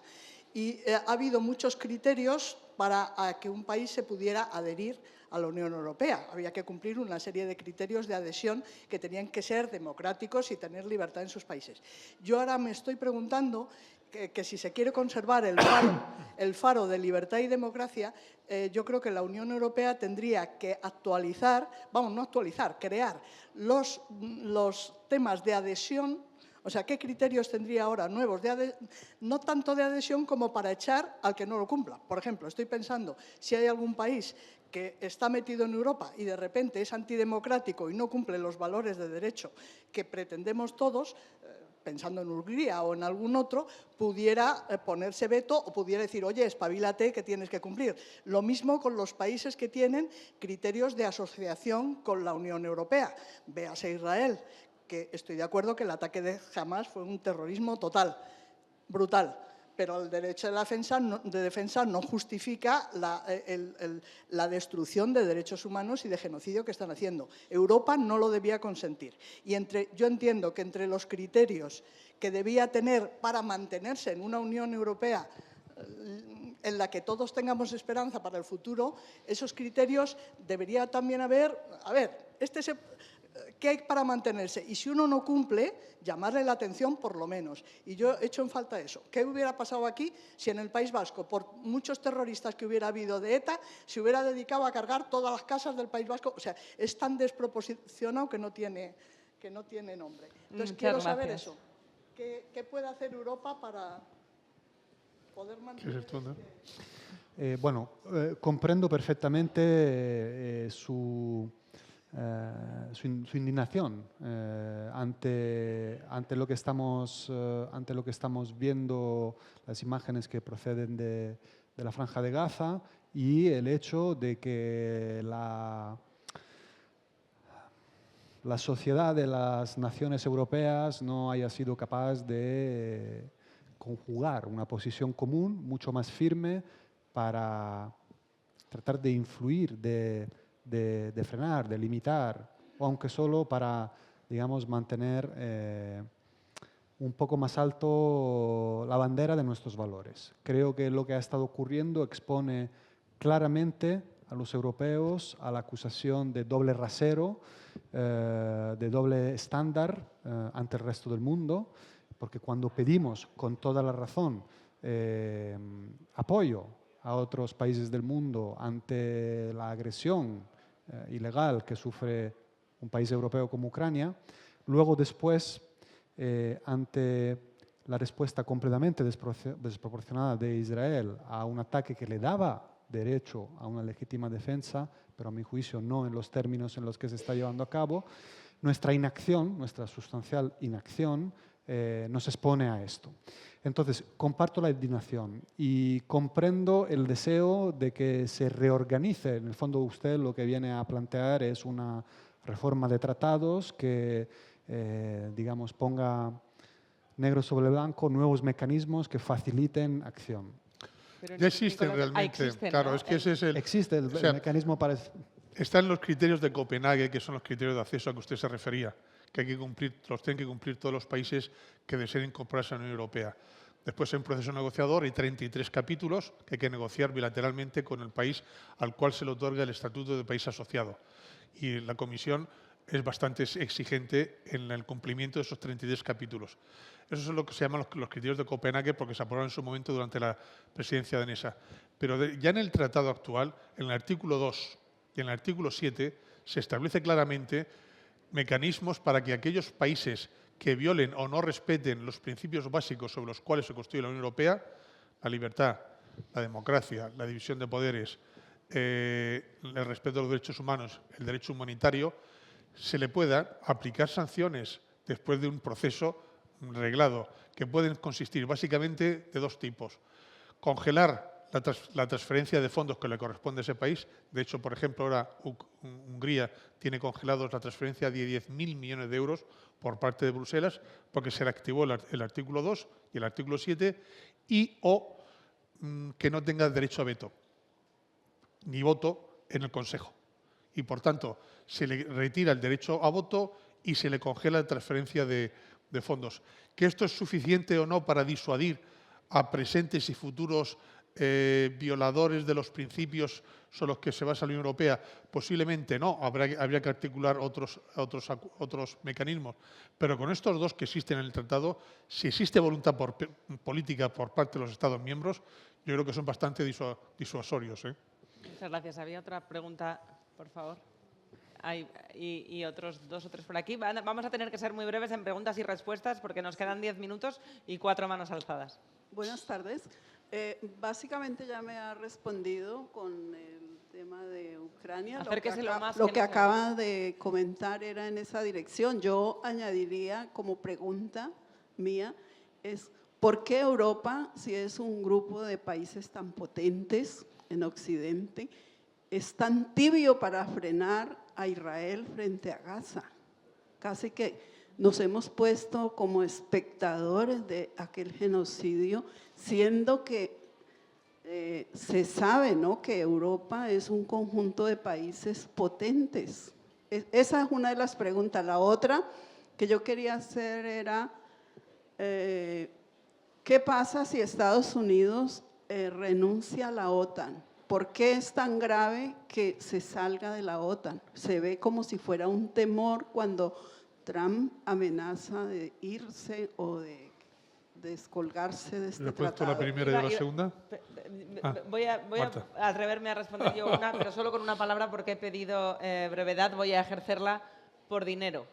Y ha habido muchos criterios para que un país se pudiera adherir a la Unión Europea. Había que cumplir una serie de criterios de adhesión que tenían que ser democráticos y tener libertad en sus países. Yo ahora me estoy preguntando que si se quiere conservar el faro de libertad y democracia, yo creo que la Unión Europea tendría que crear los temas de adhesión. O sea, ¿qué criterios tendría ahora nuevos? No tanto de adhesión como para echar al que no lo cumpla. Por ejemplo, estoy pensando, si hay algún país que está metido en Europa y de repente es antidemocrático y no cumple los valores de derecho que pretendemos todos, pensando en Hungría o en algún otro, pudiera ponerse veto o pudiera decir, oye, espabilate que tienes que cumplir. Lo mismo con los países que tienen criterios de asociación con la Unión Europea. Véase Israel, que estoy de acuerdo que el ataque de Hamás fue un terrorismo total, brutal, pero el derecho de defensa no justifica la destrucción de derechos humanos y de genocidio que están haciendo. Europa no lo debía consentir. Y yo entiendo que entre los criterios que debía tener para mantenerse en una Unión Europea en la que todos tengamos esperanza para el futuro, esos criterios debería también haber, ¿qué hay para mantenerse? Y si uno no cumple, llamarle la atención por lo menos. Y yo he hecho en falta eso. ¿Qué hubiera pasado aquí si en el País Vasco, por muchos terroristas que hubiera habido de ETA, se hubiera dedicado a cargar todas las casas del País Vasco? O sea, es tan desproporcionado que no tiene nombre. Entonces, quiero saber eso. ¿Qué puede hacer Europa para poder mantener? ¿Quieres responder? Comprendo perfectamente su indignación ante lo que estamos viendo, las imágenes que proceden de la Franja de Gaza y el hecho de que la sociedad de las naciones europeas no haya sido capaz de conjugar una posición común mucho más firme para tratar de influir, de frenar, de limitar, o aunque solo para, digamos, mantener un poco más alto la bandera de nuestros valores. Creo que lo que ha estado ocurriendo expone claramente a los europeos a la acusación de doble rasero, de doble estándar ante el resto del mundo, porque cuando pedimos con toda la razón apoyo a otros países del mundo ante la agresión ilegal que sufre un país europeo como Ucrania, luego después, ante la respuesta completamente desproporcionada de Israel a un ataque que le daba derecho a una legítima defensa, pero a mi juicio no en los términos en los que se está llevando a cabo, nuestra inacción, nuestra sustancial inacción, nos expone a esto. Entonces, comparto la indignación y comprendo el deseo de que se reorganice. En el fondo, usted lo que viene a plantear es una reforma de tratados que, digamos, ponga negro sobre blanco nuevos mecanismos que faciliten acción. Pero Ya existen Nicolás, realmente. existen, Claro, ¿no? es que ese es el... Existe el o sea, mecanismo para... Están los criterios de Copenhague, que son los criterios de acceso a que usted se refería, que hay que cumplir, los tienen que cumplir todos los países que deseen incorporarse a la Unión Europea. Después, en un proceso negociador, hay 33 capítulos que hay que negociar bilateralmente con el país al cual se le otorga el estatuto de país asociado. Y la Comisión es bastante exigente en el cumplimiento de esos 33 capítulos. Esos son lo que se llaman los criterios de Copenhague, porque se aprobaron en su momento durante la presidencia danesa. Pero ya en el tratado actual, en el artículo 2 y en el artículo 7, se establece claramente mecanismos para que aquellos países que violen o no respeten los principios básicos sobre los cuales se construye la Unión Europea, la libertad, la democracia, la división de poderes, el respeto de los derechos humanos, el derecho humanitario, se le pueda aplicar sanciones después de un proceso reglado, que pueden consistir básicamente de dos tipos. Congelar la transferencia de fondos que le corresponde a ese país. De hecho, por ejemplo, ahora Hungría tiene congelados la transferencia de 10.000 millones de euros por parte de Bruselas, porque se le activó el artículo 2 y el artículo 7, o que no tenga derecho a veto, ni voto en el Consejo. Y, por tanto, se le retira el derecho a voto y se le congela la transferencia de fondos. ¿Que esto es suficiente o no para disuadir a presentes y futuros violadores de los principios sobre los que se basa la Unión Europea? Posiblemente no, habría que articular otros mecanismos. Pero con estos dos que existen en el tratado, si existe voluntad política por parte de los Estados miembros, yo creo que son bastante disuasorios. Muchas gracias. Había otra pregunta, por favor. Y otros dos o tres por aquí. Vamos a tener que ser muy breves en preguntas y respuestas porque nos quedan 10 minutos y 4 manos alzadas. Buenas tardes. Básicamente ya me ha respondido con el tema de Ucrania. Lo que acaba de comentar era en esa dirección. Yo añadiría como pregunta mía es ¿por qué Europa, si es un grupo de países tan potentes en Occidente, es tan tibio para frenar a Israel frente a Gaza? Casi que nos hemos puesto como espectadores de aquel genocidio, siendo que se sabe, ¿no?, que Europa es un conjunto de países potentes. Esa es una de las preguntas. La otra que yo quería hacer era, ¿qué pasa si Estados Unidos renuncia a la OTAN? ¿Por qué es tan grave que se salga de la OTAN? Se ve como si fuera un temor cuando Trump amenaza de irse o de descolgarse de este tratado. ¿La primera y la segunda? Voy a atreverme a responder yo una, pero solo con una palabra porque he pedido brevedad. Voy a ejercerla por dinero.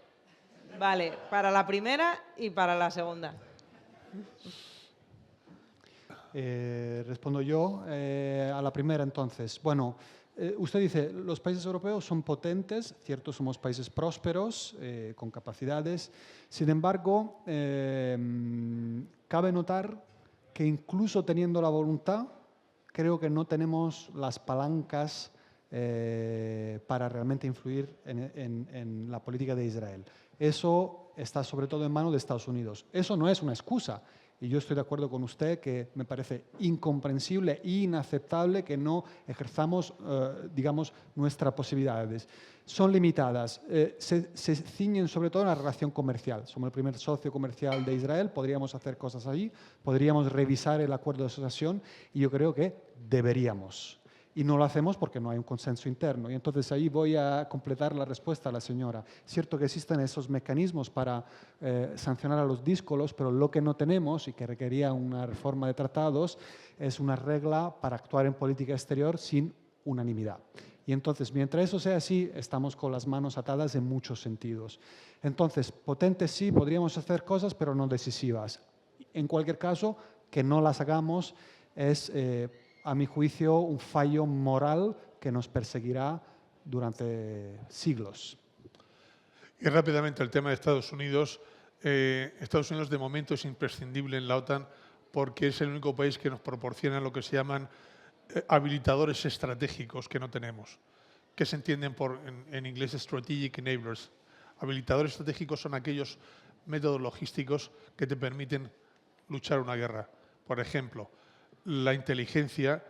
Vale, para la primera y para la segunda. Respondo yo a la primera entonces. Bueno, usted dice, los países europeos son potentes, cierto, somos países prósperos, con capacidades. Sin embargo, cabe notar que incluso teniendo la voluntad, creo que no tenemos las palancas para realmente influir en la política de Israel. Eso está sobre todo en manos de Estados Unidos. Eso no es una excusa. Y yo estoy de acuerdo con usted que me parece incomprensible e inaceptable que no ejerzamos, digamos, nuestras posibilidades. Son limitadas, se ciñen sobre todo en la relación comercial. Somos el primer socio comercial de Israel, podríamos hacer cosas ahí, podríamos revisar el acuerdo de asociación y yo creo que deberíamos. Y no lo hacemos porque no hay un consenso interno. Y entonces ahí voy a completar la respuesta a la señora. Es cierto que existen esos mecanismos para sancionar a los díscolos, pero lo que no tenemos y que requería una reforma de tratados es una regla para actuar en política exterior sin unanimidad. Y entonces, mientras eso sea así, estamos con las manos atadas en muchos sentidos. Entonces, potentes sí, podríamos hacer cosas, pero no decisivas. En cualquier caso, que no las hagamos es... a mi juicio, un fallo moral que nos perseguirá durante siglos. Y rápidamente el tema de Estados Unidos. Estados Unidos de momento es imprescindible en la OTAN porque es el único país que nos proporciona lo que se llaman habilitadores estratégicos que no tenemos, que se entienden por, en inglés, strategic enablers. Habilitadores estratégicos son aquellos métodos logísticos que te permiten luchar una guerra. Por ejemplo, la inteligencia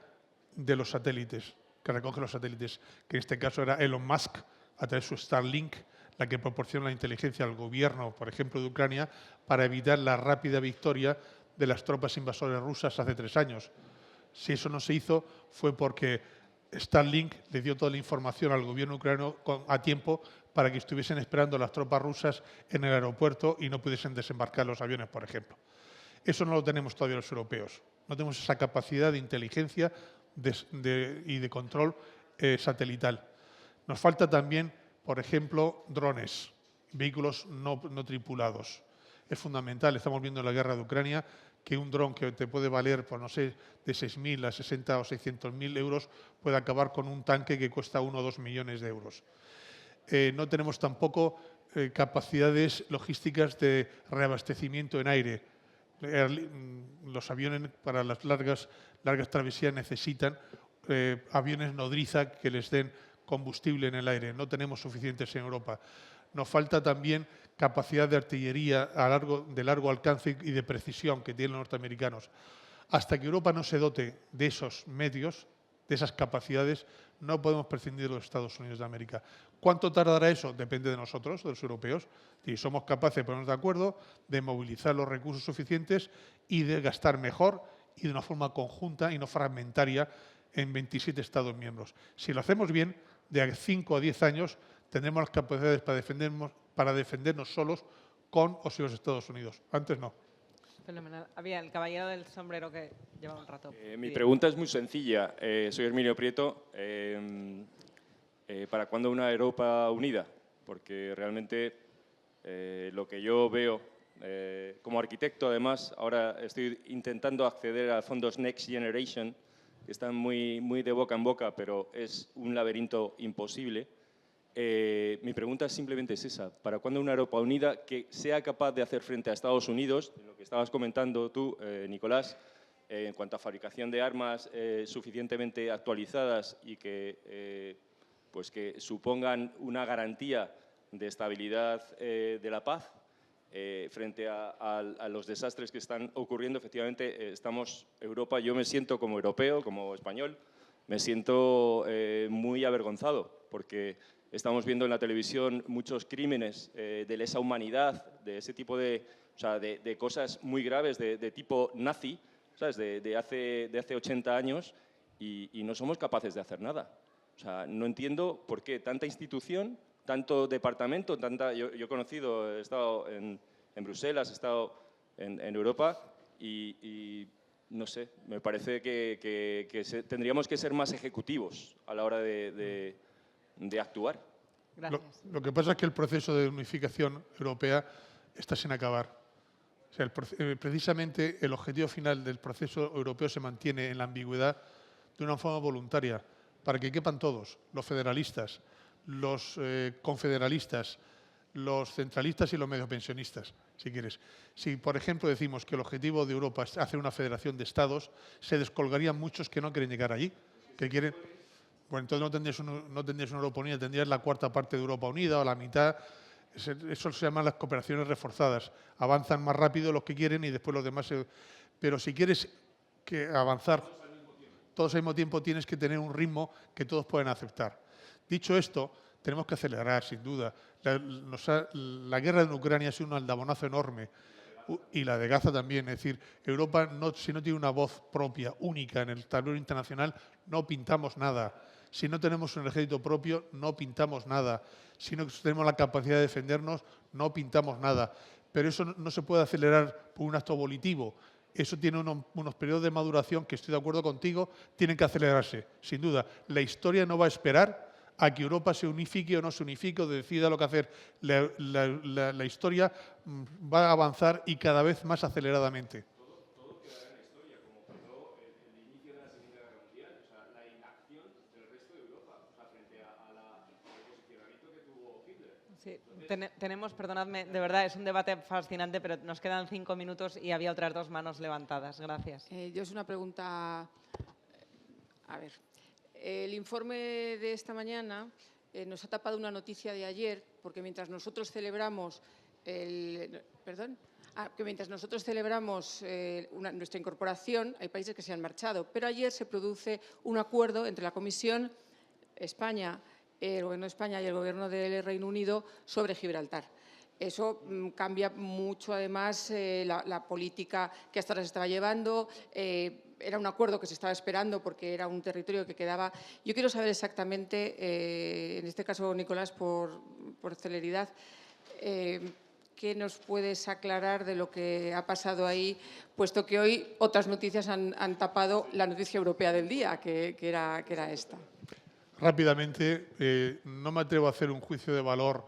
de los satélites, que recoge los satélites, que en este caso era Elon Musk, a través de su Starlink, la que proporciona la inteligencia al gobierno, por ejemplo, de Ucrania, para evitar la rápida victoria de las tropas invasoras rusas hace 3 años. Si eso no se hizo, fue porque Starlink le dio toda la información al gobierno ucraniano a tiempo para que estuviesen esperando las tropas rusas en el aeropuerto y no pudiesen desembarcar los aviones, por ejemplo. Eso no lo tenemos todavía los europeos. No tenemos esa capacidad de inteligencia y de control satelital. Nos falta también, por ejemplo, drones, vehículos no tripulados. Es fundamental, estamos viendo en la guerra de Ucrania, que un dron que te puede valer, pues no sé, de 6.000 a 60 o 600.000 euros, puede acabar con un tanque que cuesta 1 o 2 millones de euros. No tenemos tampoco capacidades logísticas de reabastecimiento en aire. Los aviones para las largas travesías necesitan aviones nodriza que les den combustible en el aire. No tenemos suficientes en Europa. Nos falta también capacidad de artillería de largo alcance y de precisión que tienen los norteamericanos. Hasta que Europa no se dote de esos medios, de esas capacidades, no podemos prescindir de los Estados Unidos de América. ¿Cuánto tardará eso? Depende de nosotros, de los europeos. Si somos capaces de ponernos de acuerdo, de movilizar los recursos suficientes y de gastar mejor y de una forma conjunta y no fragmentaria en 27 Estados miembros. Si lo hacemos bien, de 5 a 10 años tendremos las capacidades para defendernos solos con o sin los Estados Unidos. Antes no. Fenomenal. Había el caballero del sombrero que lleva un rato. Mi pregunta es muy sencilla. Soy Herminio Prieto. ¿Para cuándo una Europa unida? Porque realmente lo que yo veo como arquitecto, además, ahora estoy intentando acceder a fondos Next Generation, que están muy de boca en boca, pero es un laberinto imposible. Mi pregunta simplemente es esa. ¿Para cuándo una Europa unida que sea capaz de hacer frente a Estados Unidos, lo que estabas comentando tú, Nicolás, en cuanto a fabricación de armas suficientemente actualizadas y que supongan una garantía de estabilidad de la paz frente a los desastres que están ocurriendo? Efectivamente, Europa, yo me siento como europeo, como español, me siento muy avergonzado porque estamos viendo en la televisión muchos crímenes de lesa humanidad, de ese tipo de cosas muy graves de tipo nazi, ¿sabes? de hace 80 años y no somos capaces de hacer nada. O sea, no entiendo por qué tanta institución, tanto departamento, yo he conocido, he estado en Bruselas, he estado en Europa y no sé, me parece que tendríamos que ser más ejecutivos a la hora de actuar. Gracias. Lo que pasa es que el proceso de unificación europea está sin acabar. O sea, precisamente el objetivo final del proceso europeo se mantiene en la ambigüedad de una forma voluntaria, para que quepan todos, los federalistas, los confederalistas, los centralistas y los mediopensionistas, si quieres. Si, por ejemplo, decimos que el objetivo de Europa es hacer una federación de estados, se descolgarían muchos que no quieren llegar allí, que quieren... Bueno, entonces no tendrías una Europa unida, tendrías la cuarta parte de Europa unida o la mitad. Eso se llaman las cooperaciones reforzadas. Avanzan más rápido los que quieren y después los demás... Pero si quieres avanzar todos al mismo tiempo, tienes que tener un ritmo que todos puedan aceptar. Dicho esto, tenemos que acelerar, sin duda. La guerra en Ucrania ha sido un aldabonazo enorme, y la de Gaza también. Es decir, Europa, si no tiene una voz propia, única en el tablero internacional, no pintamos nada. Si no tenemos un ejército propio, no pintamos nada. Si no tenemos la capacidad de defendernos, no pintamos nada. Pero eso no se puede acelerar por un acto volitivo. Eso tiene unos periodos de maduración que, estoy de acuerdo contigo, tienen que acelerarse, sin duda. La historia no va a esperar a que Europa se unifique o no se unifique o decida lo que hacer. La historia va a avanzar y cada vez más aceleradamente. Todo quedará en la historia, como pasó el inicio de la Segunda Guerra Mundial, o sea, la inacción del resto de Europa, o sea, frente al posicionamiento que tuvo Hitler. Sí, tenemos, perdonadme, de verdad, es un debate fascinante, pero nos quedan 5 minutos y había otras 2 manos levantadas. Gracias. Yo es una pregunta, a ver, el informe de esta mañana nos ha tapado una noticia de ayer, porque mientras nosotros celebramos nuestra incorporación, hay países que se han marchado, pero ayer se produce un acuerdo entre la Comisión, España, el Gobierno de España y el Gobierno del Reino Unido sobre Gibraltar. Eso cambia mucho, además, la política que hasta ahora se estaba llevando. Era un acuerdo que se estaba esperando porque era un territorio que quedaba. Yo quiero saber exactamente, en este caso, Nicolás, por celeridad, ¿qué nos puedes aclarar de lo que ha pasado ahí? Puesto que hoy otras noticias han tapado la noticia europea del día, que era esta. Rápidamente, no me atrevo a hacer un juicio de valor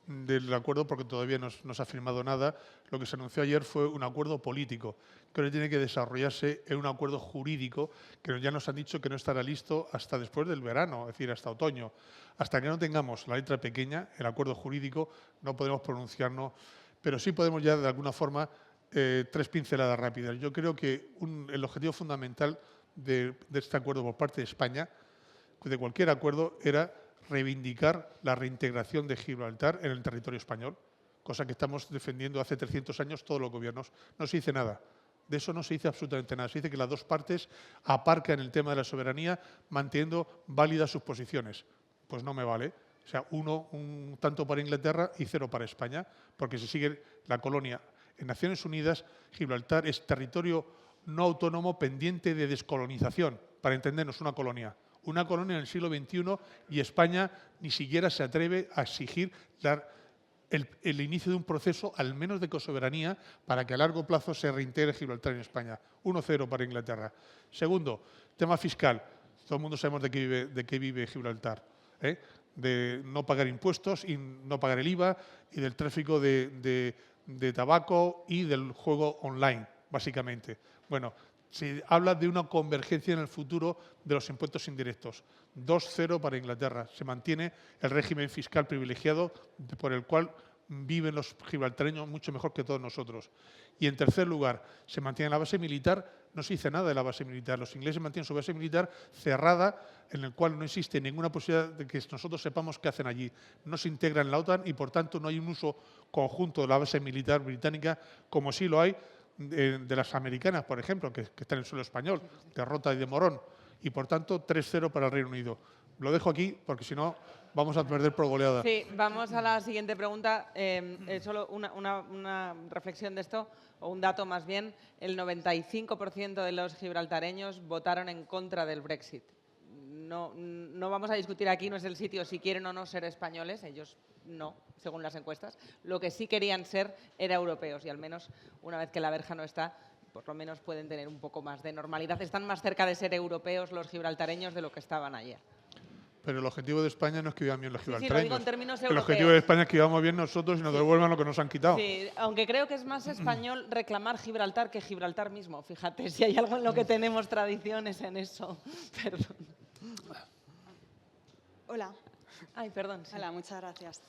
del acuerdo porque todavía no se ha firmado nada. Lo que se anunció ayer fue un acuerdo político que ahora tiene que desarrollarse en un acuerdo jurídico que ya nos han dicho que no estará listo hasta después del verano, es decir, hasta otoño. Hasta que no tengamos la letra pequeña, el acuerdo jurídico, no podemos pronunciarnos, pero sí podemos ya de alguna forma 3 pinceladas rápidas. Yo creo que el objetivo fundamental de este acuerdo por parte de España, de cualquier acuerdo, era reivindicar la reintegración de Gibraltar en el territorio español, cosa que estamos defendiendo hace 300 años todos los gobiernos. No se dice nada. De eso no se dice absolutamente nada. Se dice que las dos partes aparcan el tema de la soberanía manteniendo válidas sus posiciones. Pues no me vale. O sea, un tanto para Inglaterra y 0 para España, porque si sigue la colonia. En Naciones Unidas, Gibraltar es territorio no autónomo pendiente de descolonización, para entendernos, una colonia. Una colonia en el siglo XXI y España ni siquiera se atreve a exigir el inicio de un proceso, al menos de cosoberanía, para que a largo plazo se reintegre Gibraltar en España. 1-0 para Inglaterra. Segundo, tema fiscal. Todo el mundo sabemos de qué vive Gibraltar. De no pagar impuestos y no pagar el IVA y del tráfico de tabaco y del juego online, básicamente. Bueno, se habla de una convergencia en el futuro de los impuestos indirectos. 2-0 para Inglaterra. Se mantiene el régimen fiscal privilegiado por el cual viven los gibraltareños mucho mejor que todos nosotros. Y en tercer lugar, se mantiene la base militar. No se dice nada de la base militar. Los ingleses mantienen su base militar cerrada, en el cual no existe ninguna posibilidad de que nosotros sepamos qué hacen allí. No se integra en la OTAN y, por tanto, no hay un uso conjunto de la base militar británica, como sí lo hay de las americanas, por ejemplo, que están en el suelo español, de Rota y de Morón. Y, por tanto, 3-0 para el Reino Unido. Lo dejo aquí porque, si no, vamos a perder por goleada. Sí, vamos a la siguiente pregunta. Solo una reflexión de esto, o un dato más bien. El 95% de los gibraltareños votaron en contra del Brexit. No vamos a discutir aquí, no es el sitio si quieren o no ser españoles, ellos no, según las encuestas. Lo que sí querían ser era europeos y al menos una vez que la verja no está, por lo menos pueden tener un poco más de normalidad. Están más cerca de ser europeos los gibraltareños de lo que estaban ayer. Pero el objetivo de España no es que vivan bien los gibraltareños. Sí, lo digo en términos europeos. El objetivo de España es que vivamos bien nosotros y nos devuelvan lo que nos han quitado. Sí, aunque creo que es más español reclamar Gibraltar que Gibraltar mismo. Fíjate, si hay algo en lo que tenemos tradiciones en eso. Perdón. Hola. Ay, perdón. Sí. Hola, muchas gracias.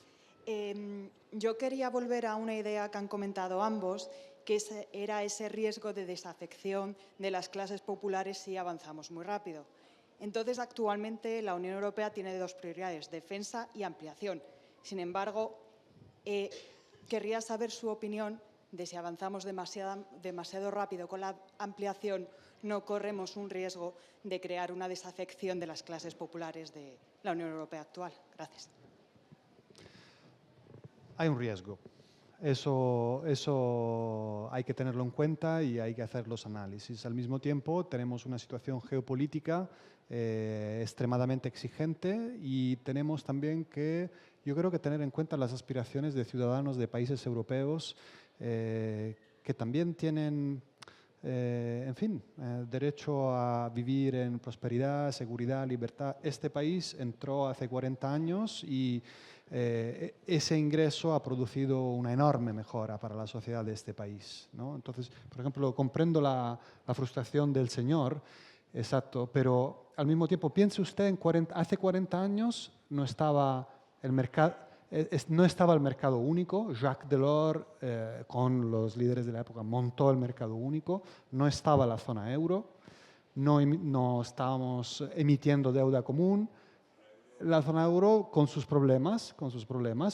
Yo quería volver a una idea que han comentado ambos, que era ese riesgo de desafección de las clases populares si avanzamos muy rápido. Entonces, actualmente la Unión Europea tiene dos prioridades, defensa y ampliación. Sin embargo, querría saber su opinión de si avanzamos demasiado rápido con la ampliación, no corremos un riesgo de crear una desafección de las clases populares de la Unión Europea actual. Gracias. Hay un riesgo. Eso hay que tenerlo en cuenta y hay que hacer los análisis. Al mismo tiempo, tenemos una situación geopolítica extremadamente exigente y tenemos también que, yo creo que tener en cuenta las aspiraciones de ciudadanos de países europeos que también tienen, en fin, derecho a vivir en prosperidad, seguridad, libertad. Este país entró hace 40 años y ese ingreso ha producido una enorme mejora para la sociedad de este país, ¿no? Entonces, por ejemplo, comprendo la frustración del señor, exacto, pero al mismo tiempo, piense usted, hace 40 años no estaba el mercado único. Jacques Delors, con los líderes de la época, montó el mercado único, no estaba la zona euro, no estábamos emitiendo deuda común. La zona euro con sus problemas,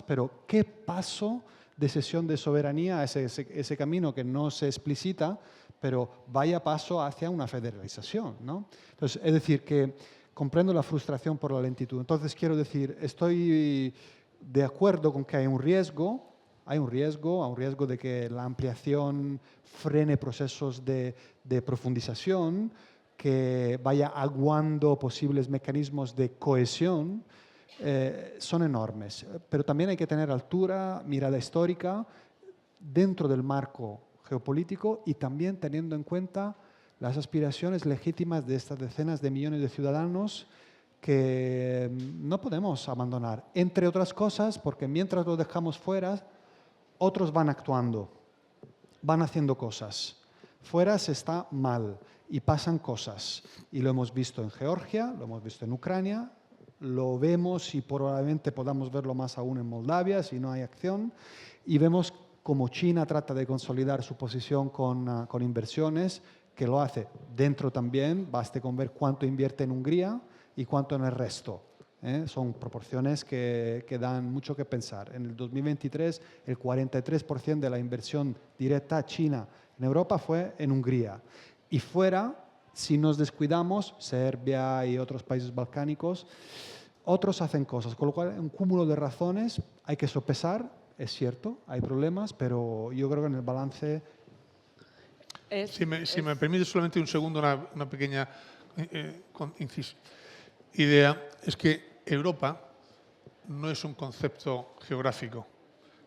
pero ¿qué paso de cesión de soberanía, ese camino que no se explicita, pero vaya paso hacia una federalización, ¿no? Entonces, es decir, que comprendo la frustración por la lentitud. Entonces, quiero decir, estoy de acuerdo con que hay un riesgo de que la ampliación frene procesos de profundización, que vaya aguando posibles mecanismos de cohesión, son enormes. Pero también hay que tener altura, mirada histórica, dentro del marco geopolítico y también teniendo en cuenta las aspiraciones legítimas de estas decenas de millones de ciudadanos que no podemos abandonar. Entre otras cosas, porque mientras los dejamos fuera, otros van actuando, van haciendo cosas. Fuera se está mal y pasan cosas. Y lo hemos visto en Georgia, lo hemos visto en Ucrania, lo vemos y probablemente podamos verlo más aún en Moldavia si no hay acción. Y vemos cómo China trata de consolidar su posición con inversiones, que lo hace dentro también, baste con ver cuánto invierte en Hungría y cuánto en el resto. Son proporciones que dan mucho que pensar. En el 2023, el 43% de la inversión directa china en Europa fue en Hungría. Y fuera, si nos descuidamos, Serbia y otros países balcánicos, otros hacen cosas. Con lo cual, un cúmulo de razones hay que sopesar, es cierto, hay problemas, pero yo creo que en el balance... Si me permite solamente un segundo, una pequeña idea, es que Europa no es un concepto geográfico.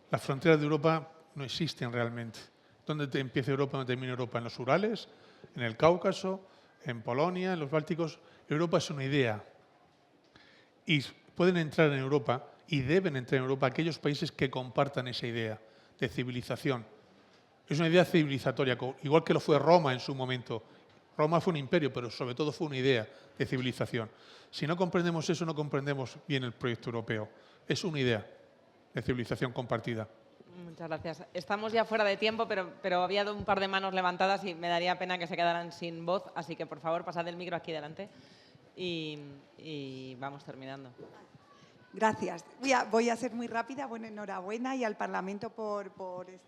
Las fronteras de Europa no existen realmente. ¿Dónde empieza Europa, dónde termina Europa? ¿En los Urales? ¿En el Cáucaso? ¿En Polonia? ¿En los Bálticos? Europa es una idea. Y pueden entrar en Europa y deben entrar en Europa aquellos países que compartan esa idea de civilización. Es una idea civilizatoria, igual que lo fue Roma en su momento. Roma fue un imperio, pero sobre todo fue una idea de civilización. Si no comprendemos eso, no comprendemos bien el proyecto europeo. Es una idea de civilización compartida. Muchas gracias. Estamos ya fuera de tiempo, pero había un par de manos levantadas y me daría pena que se quedaran sin voz, así que por favor pasad el micro aquí delante y vamos terminando. Gracias. Voy a ser muy rápida. Bueno, enhorabuena y al Parlamento por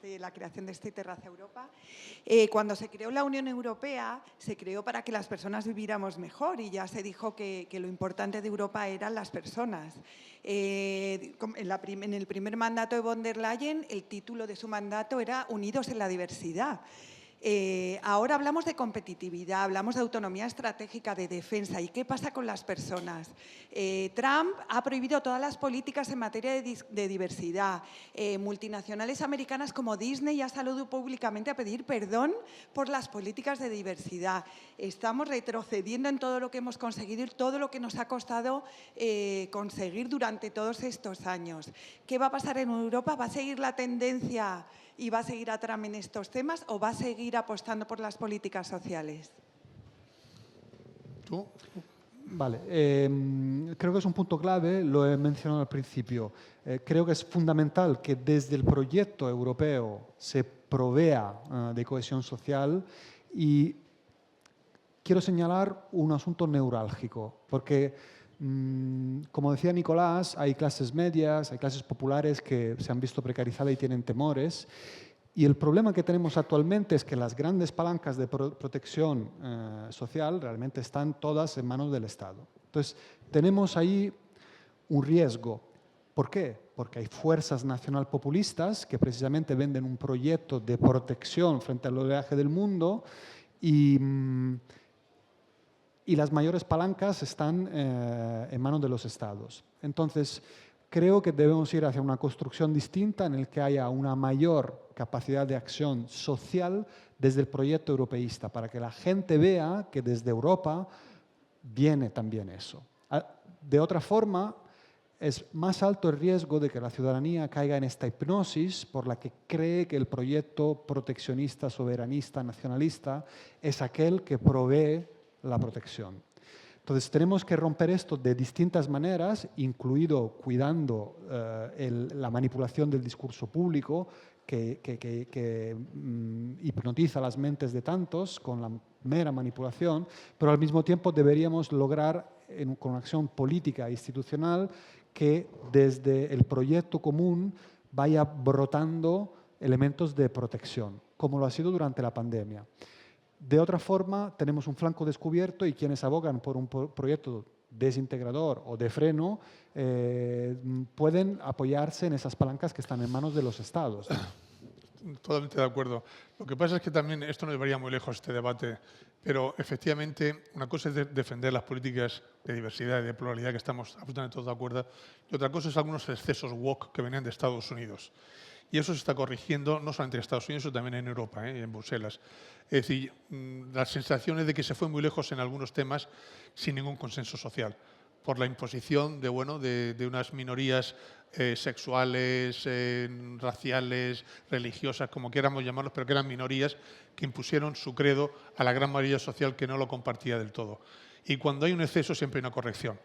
la creación de este Terraza Europa. Cuando se creó la Unión Europea, se creó para que las personas viviéramos mejor y ya se dijo que lo importante de Europa eran las personas. En el primer mandato de von der Leyen, el título de su mandato era Unidos en la diversidad. Ahora hablamos de competitividad, hablamos de autonomía estratégica, de defensa. ¿Y qué pasa con las personas? Trump ha prohibido todas las políticas en materia de diversidad. Multinacionales americanas como Disney ha salido públicamente a pedir perdón por las políticas de diversidad. Estamos retrocediendo en todo lo que hemos conseguido y todo lo que nos ha costado conseguir durante todos estos años. ¿Qué va a pasar en Europa? ¿Va a seguir la tendencia y va a seguir a Trump en estos temas o va a seguir apostando por las políticas sociales? ¿Tú? Vale, creo que es un punto clave, lo he mencionado al principio. Creo que es fundamental que desde el proyecto europeo se provea de cohesión social y quiero señalar un asunto neurálgico, porque, como decía Nicolás, hay clases medias, hay clases populares que se han visto precarizadas y tienen temores. Y el problema que tenemos actualmente es que las grandes palancas de protección social realmente están todas en manos del Estado. Entonces, tenemos ahí un riesgo. ¿Por qué? Porque hay fuerzas nacionalpopulistas que precisamente venden un proyecto de protección frente al oleaje del mundo y las mayores palancas están en manos de los Estados. Entonces, creo que debemos ir hacia una construcción distinta en la que haya una mayor capacidad de acción social desde el proyecto europeísta, para que la gente vea que desde Europa viene también eso. De otra forma, es más alto el riesgo de que la ciudadanía caiga en esta hipnosis por la que cree que el proyecto proteccionista, soberanista, nacionalista es aquel que provee la protección. Entonces, tenemos que romper esto de distintas maneras, incluido cuidando la manipulación del discurso público que hipnotiza las mentes de tantos con la mera manipulación, pero al mismo tiempo deberíamos lograr, con una acción política e institucional, que desde el proyecto común vaya brotando elementos de protección, como lo ha sido durante la pandemia. De otra forma, tenemos un flanco descubierto y quienes abogan por un proyecto desintegrador o de freno pueden apoyarse en esas palancas que están en manos de los Estados. Totalmente de acuerdo. Lo que pasa es que también esto no llevaría muy lejos este debate, pero efectivamente una cosa es defender las políticas de diversidad y de pluralidad, que estamos absolutamente todos de acuerdo, y otra cosa es algunos excesos woke que venían de Estados Unidos. Y eso se está corrigiendo no solamente en Estados Unidos, sino también en Europa, en Bruselas. Es decir, la sensación es de que se fue muy lejos en algunos temas sin ningún consenso social, por la imposición de unas minorías sexuales, raciales, religiosas, como quieramos llamarlos, pero que eran minorías que impusieron su credo a la gran mayoría social que no lo compartía del todo. Y cuando hay un exceso siempre hay una corrección.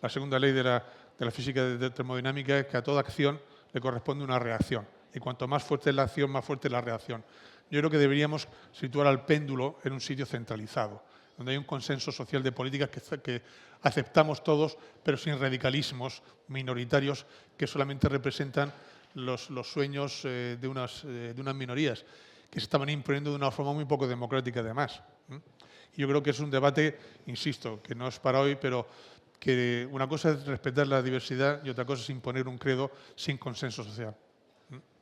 La segunda ley de la física de termodinámica es que a toda acción le corresponde una reacción. Y cuanto más fuerte es la acción, más fuerte es la reacción. Yo creo que deberíamos situar al péndulo en un sitio centralizado, donde hay un consenso social de políticas que aceptamos todos, pero sin radicalismos minoritarios que solamente representan los sueños de unas minorías que se estaban imponiendo de una forma muy poco democrática además. Y yo creo que es un debate, insisto, que no es para hoy, pero que una cosa es respetar la diversidad y otra cosa es imponer un credo sin consenso social.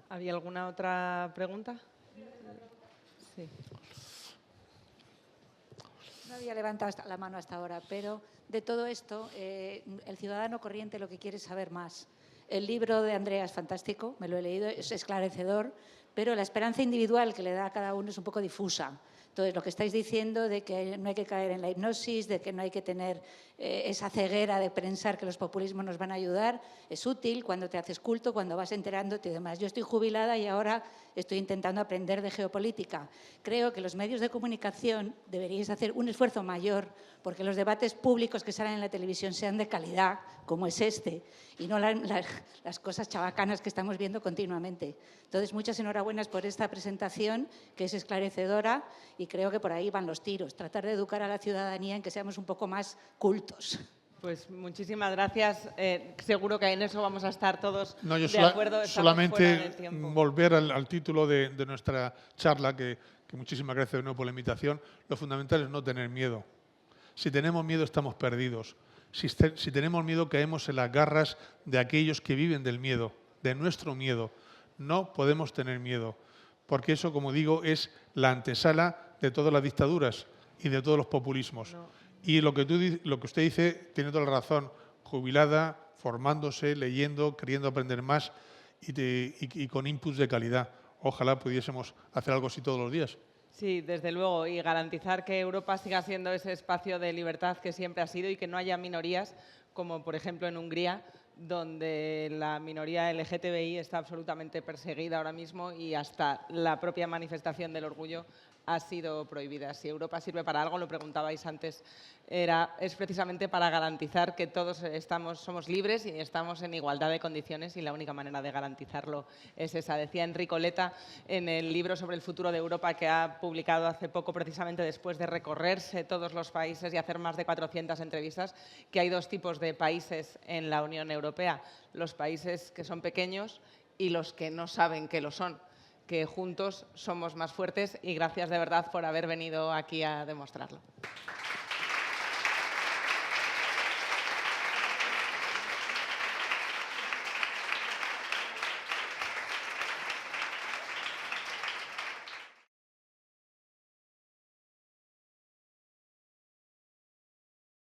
¿Había alguna otra pregunta? Sí. No había levantado la mano hasta ahora, pero de todo esto, el ciudadano corriente lo que quiere es saber más. El libro de Andrea es fantástico, me lo he leído, es esclarecedor, pero la esperanza individual que le da a cada uno es un poco difusa. Entonces, lo que estáis diciendo de que no hay que caer en la hipnosis, de que no hay que tener esa ceguera de pensar que los populismos nos van a ayudar, es útil cuando te haces culto, cuando vas enterándote y demás. Yo estoy jubilada y ahora estoy intentando aprender de geopolítica. Creo que los medios de comunicación deberíais hacer un esfuerzo mayor porque los debates públicos que salen en la televisión sean de calidad, como es este, y no las cosas chabacanas que estamos viendo continuamente. Entonces, muchas enhorabuenas por esta presentación, que es esclarecedora, y creo que por ahí van los tiros, tratar de educar a la ciudadanía en que seamos un poco más cultos. Pues muchísimas gracias. Seguro que en eso vamos a estar todos de acuerdo. Solamente volver al título de nuestra charla, que muchísimas gracias de nuevo por la invitación. Lo fundamental es no tener miedo. Si tenemos miedo, estamos perdidos. Si tenemos miedo, caemos en las garras de aquellos que viven del miedo, de nuestro miedo. No podemos tener miedo, porque eso, como digo, es la antesala de todas las dictaduras y de todos los populismos. No. Y lo que usted dice tiene toda la razón, jubilada, formándose, leyendo, queriendo aprender más y con inputs de calidad. Ojalá pudiésemos hacer algo así todos los días. Sí, desde luego, y garantizar que Europa siga siendo ese espacio de libertad que siempre ha sido y que no haya minorías, como por ejemplo en Hungría, donde la minoría LGTBI está absolutamente perseguida ahora mismo y hasta la propia manifestación del orgullo ha sido prohibida. Si Europa sirve para algo, lo preguntabais antes, es precisamente para garantizar que todos somos libres y estamos en igualdad de condiciones, y la única manera de garantizarlo es esa. Decía Enrico Letta en el libro sobre el futuro de Europa, que ha publicado hace poco, precisamente después de recorrerse todos los países y hacer más de 400 entrevistas, que hay dos tipos de países en la Unión Europea: los países que son pequeños y los que no saben que lo son, que juntos somos más fuertes, y gracias de verdad por haber venido aquí a demostrarlo.